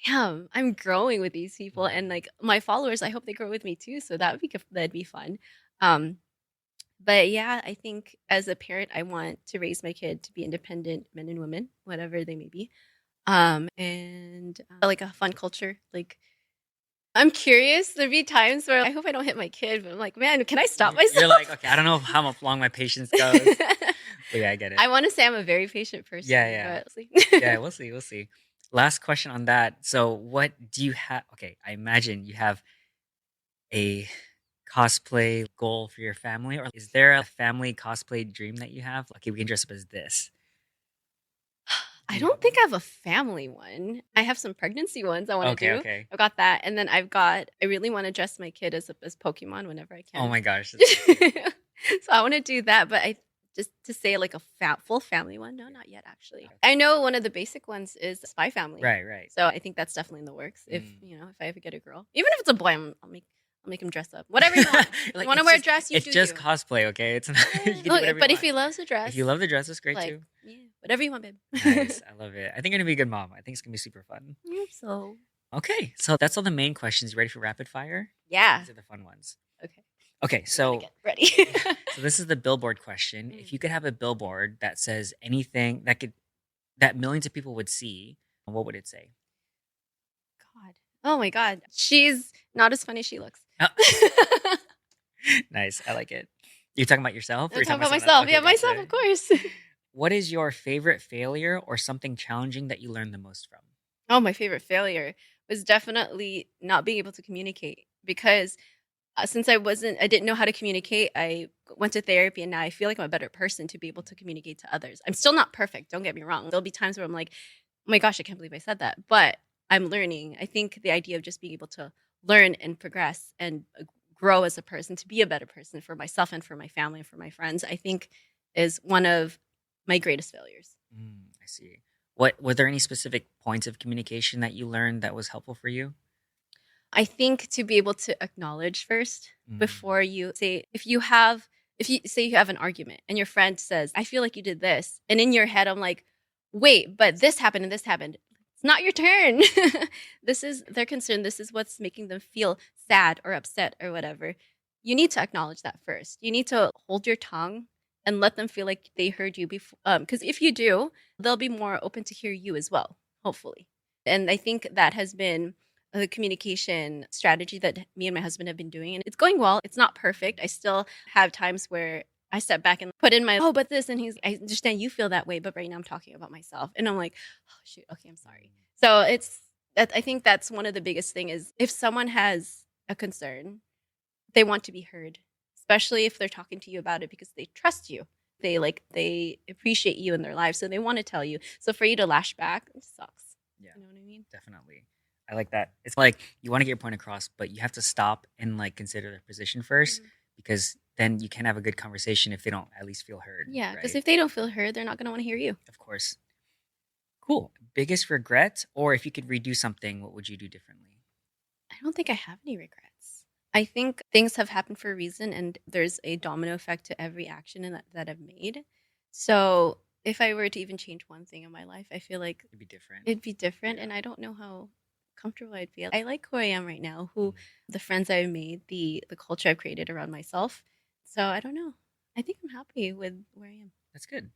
damn, I'm growing with these people, and like my followers, I hope they grow with me too. So that'd be fun. Um, but yeah, I think as a parent, I want to raise my kid to be independent men and women, whatever they may be. And like a fun culture. Like I'm curious. There'd be times where I hope I don't hit my kid, but I'm like, man, can I stop myself? You're like, okay, I don't know how long my patience goes. But yeah, I get it. I want to say I'm a very patient person. Yeah, yeah. But we'll see. Yeah, we'll see. We'll see. Last question on that. So, what do you have? Okay, I imagine you have a cosplay goal for your family, or is there a family cosplay dream that you have? Okay, we can dress up as this. I don't think I have a family one. I have some pregnancy ones I want to do. Okay. I've got that. And then I really want to dress my kid as Pokemon whenever I can. Oh my gosh. That's so cute. So I want to do that. But I just to say like a full family one. No, not yet, actually. I know one of the basic ones is Spy Family. Right. So I think that's definitely in the works. If I ever get a girl, even if it's a boy, I'll make him dress up. Whatever you want. Like, you want to wear a dress, it's just cosplay, okay? It's not. You can do whatever but you if he loves a dress, if you love the dress, it's great like, too. Yeah, whatever you want, babe. Nice, I love it. I think you're gonna be a good mom. I think it's gonna be super fun. I hope so. Okay, so that's all the main questions. You ready for rapid fire? Yeah. These are the fun ones. Okay, so get ready. So this is the billboard question. If you could have a billboard that says anything that millions of people would see, what would it say? God. Oh my God. She's not as funny as she looks. Oh. Nice. I like it. You're talking about yourself? I'm talking about myself. Okay, myself, of course. What is your favorite failure or something challenging that you learned the most from? Oh, my favorite failure was definitely not being able to communicate because since I didn't know how to communicate, I went to therapy and now I feel like I'm a better person to be able to communicate to others. I'm still not perfect. Don't get me wrong. There'll be times where I'm like, oh my gosh, I can't believe I said that. But I'm learning. I think the idea of just being able to learn and progress and grow as a person, to be a better person for myself and for my family and for my friends, I think is one of my greatest failures. I see. Were there any specific points of communication that you learned that was helpful for you? I think to be able to acknowledge first before you say, if you say you have an argument and your friend says, I feel like you did this. And in your head, I'm like, wait, but this happened and this happened. It's not your turn. This is their concern. This is what's making them feel sad or upset or whatever. You need to acknowledge that first. You need to hold your tongue and let them feel like they heard you before. Because if you do, they'll be more open to hear you as well, hopefully. And I think that has been the communication strategy that me and my husband have been doing. And it's going well. It's not perfect. I still have times where I step back and put in my, but this, and I understand you feel that way, but right now I'm talking about myself. And I'm like, oh, shoot, okay, I'm sorry. So I think that's one of the biggest thing is if someone has a concern, they want to be heard, especially if they're talking to you about it because they trust you. They appreciate you in their lives. So they want to tell you. So for you to lash back, it sucks. Yeah. You know what I mean? Definitely. I like that. It's like you want to get your point across, but you have to stop and like consider their position first because then you can have a good conversation if they don't at least feel heard. Yeah, because if they don't feel heard, they're not going to want to hear you. Of course. Cool. Biggest regret, or if you could redo something, what would you do differently? I don't think I have any regrets. I think things have happened for a reason, and there's a domino effect to every action that I've made. So if I were to even change one thing in my life, I feel like it'd be different. And I don't know how comfortable I'd feel. I like who I am right now, the friends I've made, the culture I've created around myself. So I don't know. I think I'm happy with where I am. That's good.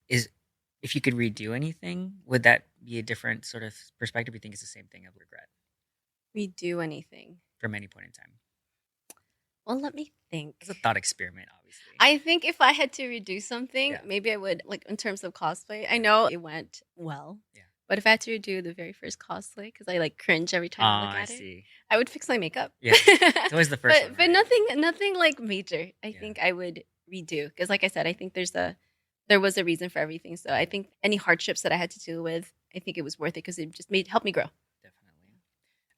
If you could redo anything, would that be a different sort of perspective? You think it's the same thing of regret? Redo anything from any point in time? Well, let me think. It's a thought experiment, obviously. I think if I had to redo something, maybe I would, like in terms of cosplay. I know it went well. Yeah. But if I had to do the very first cosplay, because I like cringe every time I look at it, I would fix my makeup. Yeah, it's always the first one. But nothing like major. I think I would redo because, like I said, I think there was a reason for everything. So I think any hardships that I had to deal with, I think it was worth it because it just helped me grow.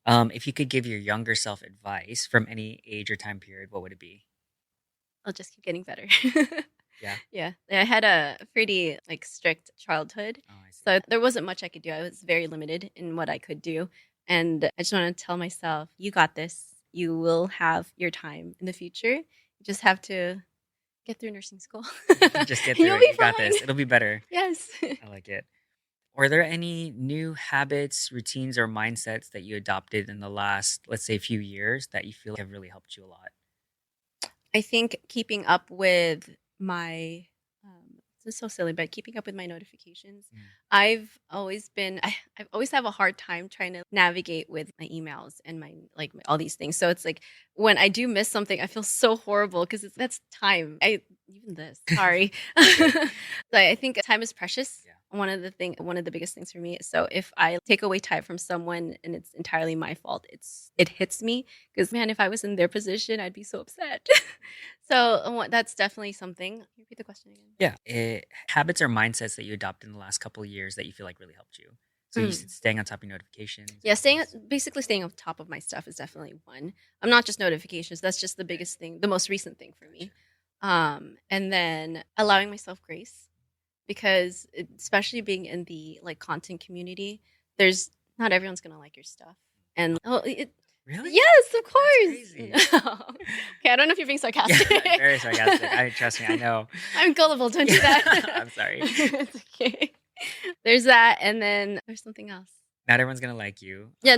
Definitely. If you could give your younger self advice from any age or time period, what would it be? I'll just keep getting better. Yeah. Yeah. I had a pretty strict childhood. Oh, I see. So there wasn't much I could do. I was very limited in what I could do. And I just want to tell myself, you got this. You will have your time in the future. You just have to get through nursing school. Just get through it. You got this. It'll be better. Yes. I like it. Are there any new habits, routines, or mindsets that you adopted in the last, let's say, few years that you feel have really helped you a lot? I think keeping up with my this is so silly, but keeping up with my notifications. I've always have a hard time trying to navigate with my emails and my all these things. So it's like when I do miss something, I feel so horrible because that's time. Sorry. So I think time is precious. Yeah. One of the biggest things for me. So if I take away time from someone and it's entirely my fault, it hits me because man, if I was in their position, I'd be so upset. So that's definitely something. Can you repeat the question again? Yeah, habits or mindsets that you adopted in the last couple of years that you feel like really helped you. So you said staying on top of your notifications. Yeah, and things. basically staying on top of my stuff is definitely one. I'm not just notifications. That's just the biggest thing, the most recent thing for me. And then allowing myself grace, because especially being in the like content community, there's not everyone's gonna like your stuff. And Really? yes, of That's course. crazy. Okay, I don't know if you're being sarcastic. Yeah, very sarcastic. Trust me, I know. I'm gullible. Don't do that. I'm sorry. It's okay. There's that, and then there's something else. Not everyone's gonna like you. Yeah,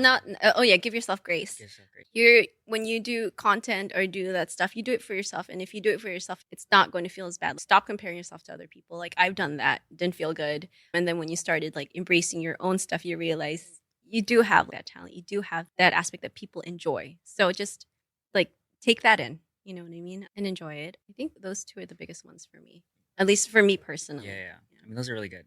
give yourself grace. Give yourself grace. When you do content or do that stuff, you do it for yourself. And if you do it for yourself, it's not going to feel as bad. Stop comparing yourself to other people. Like I've done that, didn't feel good. And then when you started like embracing your own stuff, you realize you do have that talent. You do have that aspect that people enjoy. So just like take that in, you know what I mean? And enjoy it. I think those two are the biggest ones for me, at least for me personally. Yeah. I mean, those are really good.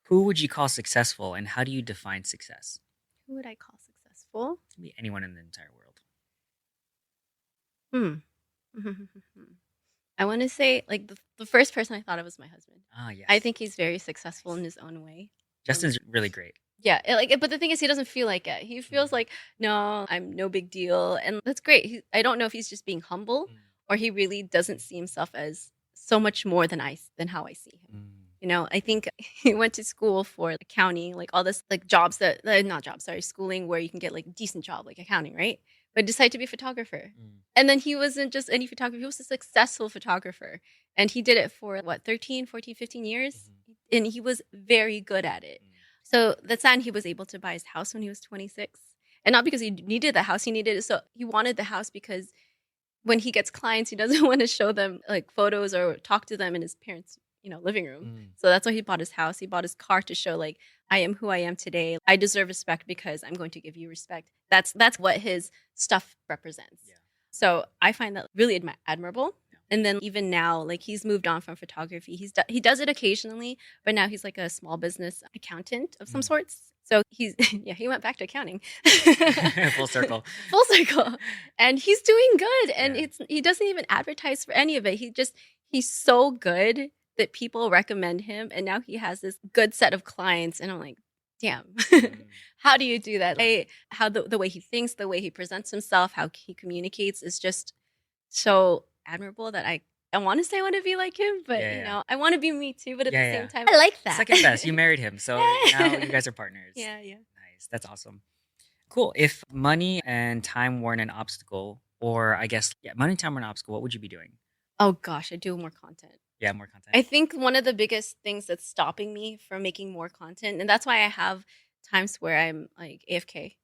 Who would you call successful, and how do you define success? Who would I call successful? It can be anyone in the entire world. I want to say like the first person I thought of was my husband. Ah, yes. I think he's very successful in his own way. Justin's really great. Yeah, but the thing is, he doesn't feel like it. He feels like, no, I'm no big deal, and that's great. I don't know if he's just being humble, or he really doesn't see himself as so much more than how I see him. You know, I think he went to school for accounting, like all this like jobs schooling where you can get like a decent job like accounting, right? But decided to be a photographer. And then he wasn't just any photographer, he was a successful photographer. And he did it for 13, 14, 15 years. And he was very good at it. So that's when he was able to buy his house when he was 26. And not because he needed the house, he wanted the house because when he gets clients, he doesn't want to show them like photos or talk to them in his parents' living room. So that's why he bought his house. He bought his car to show like, I am who I am today. I deserve respect because I'm going to give you respect. That's what his stuff represents. Yeah. So I find that really admirable. Yeah. And then even now, like he's moved on from photography. He does it occasionally, but now he's like a small business accountant of some sorts. So he went back to accounting. Full circle. Full circle. And he's doing good. And he doesn't even advertise for any of it. He's so good that people recommend him, and now he has this good set of clients, and I'm like, damn, how do you do that? How the way he thinks, the way he presents himself, how he communicates is just so admirable that I want to say I want to be like him, but I want to be me too, but at the same time, I like that. Second best, you married him, so now you guys are partners. Yeah. Nice, that's awesome. Cool. If money and time weren't an obstacle, or I guess, money and time were an obstacle, what would you be doing? Oh gosh, I'd do more content. Yeah, more content. I think one of the biggest things that's stopping me from making more content, and that's why I have times where I'm like AFK,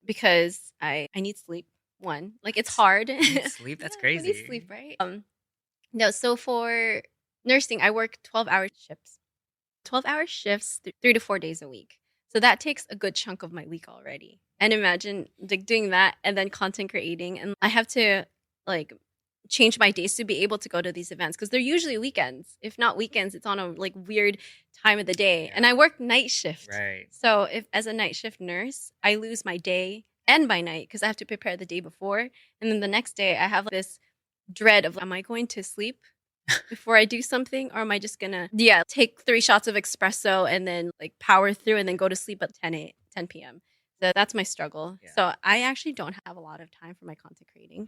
because I need sleep. One, like it's hard. Sleep, that's crazy. I need sleep, right? No, so for nursing, I work 12-hour shifts. 12-hour shifts, 3 to 4 days a week. So that takes a good chunk of my week already. And imagine like doing that and then content creating, and I have to like change my days to be able to go to these events because they're usually weekends. If not weekends, it's on a like weird time of the day. And I work night shift. Right. So if as a night shift nurse, I lose my day and my night because I have to prepare the day before. And then the next day I have this dread of, am I going to sleep before I do something? Or am I just gonna take 3 shots of espresso and then like power through and then go to sleep at 10 p.m. So that's my struggle. Yeah. So I actually don't have a lot of time for my content creating.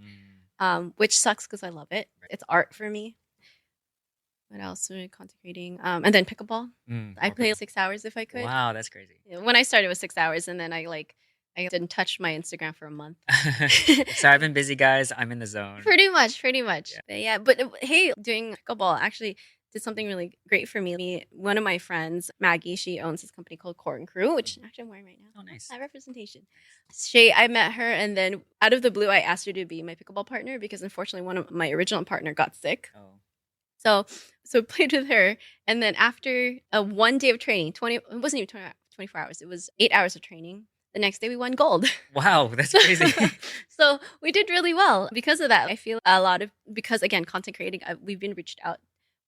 Which sucks because I love it. Right. It's art for me. What else? Content creating. And then pickleball. I play 6 hours if I could. Wow, that's crazy. When I started, it was 6 hours, and then I didn't touch my Instagram for a month. So I've been busy, guys. I'm in the zone. Pretty much. But hey, doing pickleball actually did something really great for me. One of my friends, Maggie, she owns this company called Core and Crew, which actually I'm wearing right now. Oh, nice. High representation. I met her, and then out of the blue, I asked her to be my pickleball partner because unfortunately one of my original partner got sick. Oh. So played with her, and then after a 1 day of training, it wasn't even 24 hours. It was 8 hours of training. The next day we won gold. Wow, that's crazy. So we did really well because of that. I feel because again, content creating, we've been reached out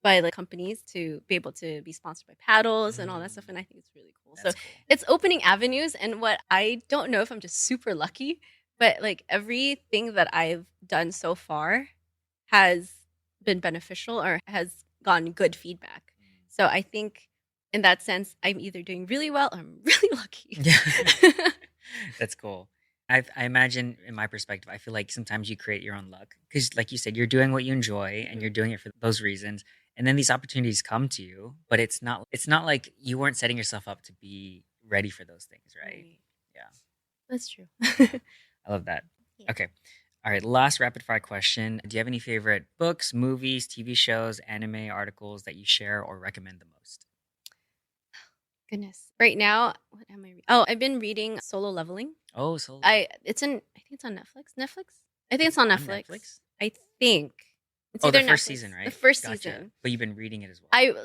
by like companies to be able to be sponsored by paddles and all that stuff, and I think it's really cool. That's cool. It's opening avenues, and what I don't know if I'm just super lucky, but like everything that I've done so far has been beneficial or has gotten good feedback. So I think in that sense, I'm either doing really well or I'm really lucky. Yeah. That's cool. I imagine, in my perspective, I feel like sometimes you create your own luck because, like you said, you're doing what you enjoy and you're doing it for those reasons, and then these opportunities come to you. But it's not like you weren't setting yourself up to be ready for those things, right? Right. Yeah, That's true. I love that. Yeah. Okay, all right. Last rapid fire question: do you have any favorite books, movies, TV shows, anime, articles that you share or recommend the most? Goodness. Right now, what am I reading? Oh, I've been reading Solo Leveling. Oh, so I think it's on Netflix. Netflix? I think it's on on Netflix. Netflix? I think it's Oh, either the first Netflix. season, The right? first Gotcha. season. But you've been reading it as well.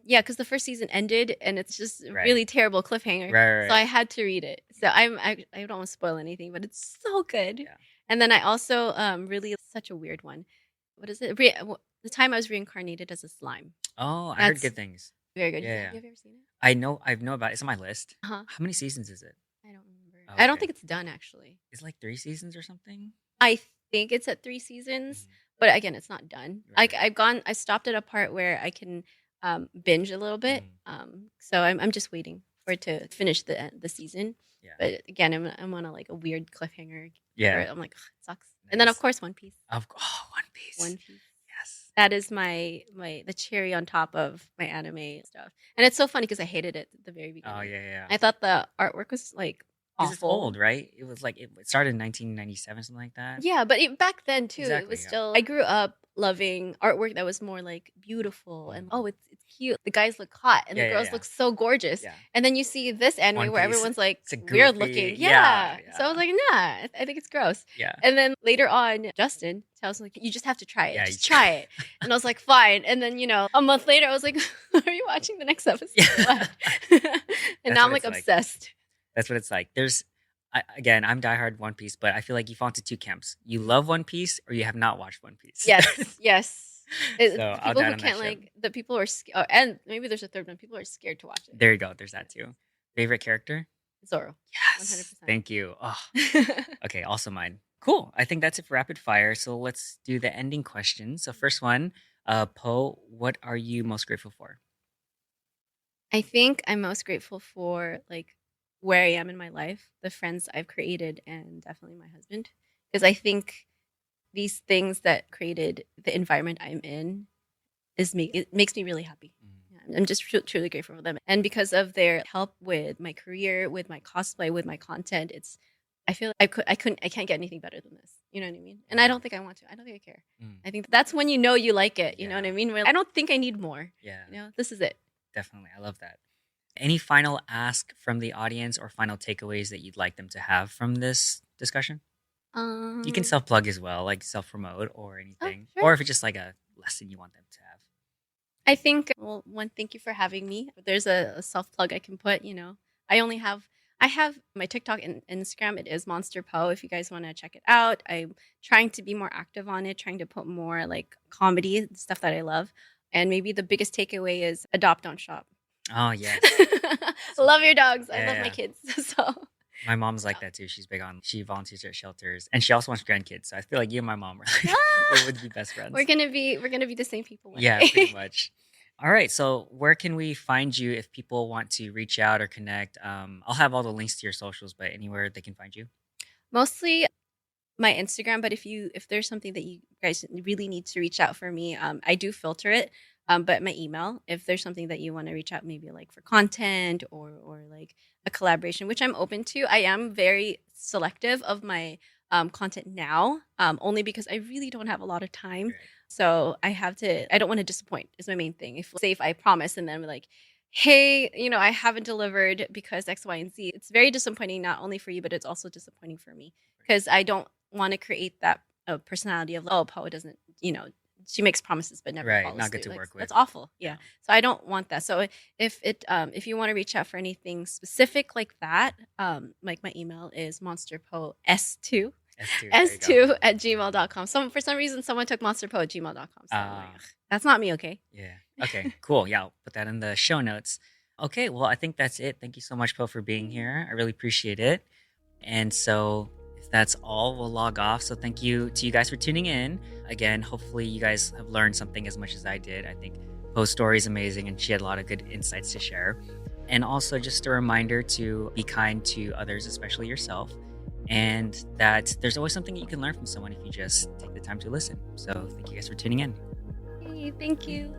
Because the first season ended and it's just a Right. really terrible cliffhanger. Right. So I had to read it. So I don't want to spoil anything, but it's so good. Yeah. And then I also really such a weird one. What is it? The time I was reincarnated as a slime. Oh, I heard That's good things. very good. Yeah. Have you ever seen it? I know about it. It's on my list. Uh-huh. How many seasons is it? I don't remember. Oh, I don't okay. think it's done actually. It's like 3 seasons or something? I think it's at 3 seasons, but again, it's not done. Right. I stopped at a part where I can binge a little bit. So I'm just waiting for it to finish the season. Yeah. But again, I'm on a weird cliffhanger. Yeah. Where I'm like, "Ugh, it sucks." And then of Nice. course One Piece. One Piece. One Piece. Yes. That is the cherry on top of my anime stuff. And it's so funny because I hated it at the very beginning. Oh, yeah. I thought the artwork was like 'Cause it's awful. old, right? It was like it started in 1997, something like that. Yeah, but back then too, it Exactly, was yeah. still. I grew up loving artwork that was more like beautiful and it's cute. The guys look hot and the Yeah, girls yeah. look so gorgeous. Yeah. And then you see this anime One where Piece. everyone's like It's a weird goofy- looking. yeah, So I was like, nah, I think it's gross. Yeah. And then later on, Justin tells me, like, you just have to try it. Yeah, Just try it. And I was like, fine. And then, a month later, I was like, are you watching the next episode? Yeah. and That's now I'm what like it's like. obsessed. That's what it's like. Again, I'm diehard One Piece, but I feel like you fall into two camps. You love One Piece or you have not watched One Piece. Yes. So The I'll people die who on that can't ship. the people who are scared, and maybe there's a third one. People are scared to watch it. There you go. There's that too. Favorite character? Zoro. Yes. 100%. Thank you. Oh, okay. Also mine. Cool. I think that's it for rapid fire. So let's do the ending question. So first one, Poh, what are you most grateful for? I think I'm most grateful for where I am in my life, the friends I've created, and definitely my husband. Because I think these things that created the environment I'm in it makes me really happy. Yeah, I'm just truly grateful for them, and because of their help with my career, with my cosplay, with my content, I feel like I can't get anything better than this. You know what I mean? And I don't think I want to. I don't think I care. I think that's when you like it. You know what I mean? I don't think I need more. Yeah. This is it. Definitely. I love that. Any final ask from the audience or final takeaways that you'd like them to have from this discussion? You can self-plug as well, like self-promote or anything. Sure. Or if it's just like a lesson you want them to have. I think, well, one, thank you for having me. There's a self-plug I can put, I have my TikTok and Instagram. It is Monster Poh if you guys want to check it out. I'm trying to be more active on it, trying to put more comedy, stuff that I love. And maybe the biggest takeaway is adopt, don't shop. Oh, yes. Love your dogs. I love Yeah. my kids. So My mom's like that too. She's big on, she volunteers at shelters and she also wants grandkids. So I feel like you and my mom would be best friends. we're gonna be the same people one Yeah, day. pretty much. All right. So where can we find you if people want to reach out or connect? I'll have all the links to your socials, but anywhere they can find you. Mostly my Instagram, but if there's something that you guys really need to reach out for me, I do filter it. But my email, if there's something that you want to reach out, maybe for content or a collaboration, which I'm open to. I am very selective of my content now, only because I really don't have a lot of time. Right. So I don't want to disappoint is my main thing. If I promise and then we're like, hey, I haven't delivered because X, Y, and Z, it's very disappointing, not only for you, but it's also disappointing for me because I don't want to create that personality of, oh, Poh doesn't, she makes promes but never Right, follows not good through. to work with. That's awful. Yeah. So I don't want that. So if you want to reach out for anything specific like that, my email is monsterpoh2 S2 at gmail.com. For some reason, someone took monsterpoh at gmail.com. So I'm like, ugh, that's not me, okay? Yeah. Okay, cool. Yeah, I'll put that in the show notes. Okay, well, I think that's it. Thank you so much, Poh, for being here. I really appreciate it. And so if that's all. We'll log off. So thank you to you guys for tuning in. Again, hopefully you guys have learned something as much as I did. I think Po's story is amazing and she had a lot of good insights to share. And also just a reminder to be kind to others, especially yourself, and that there's always something that you can learn from someone if you just take the time to listen. So thank you guys for tuning in. Hey, thank you.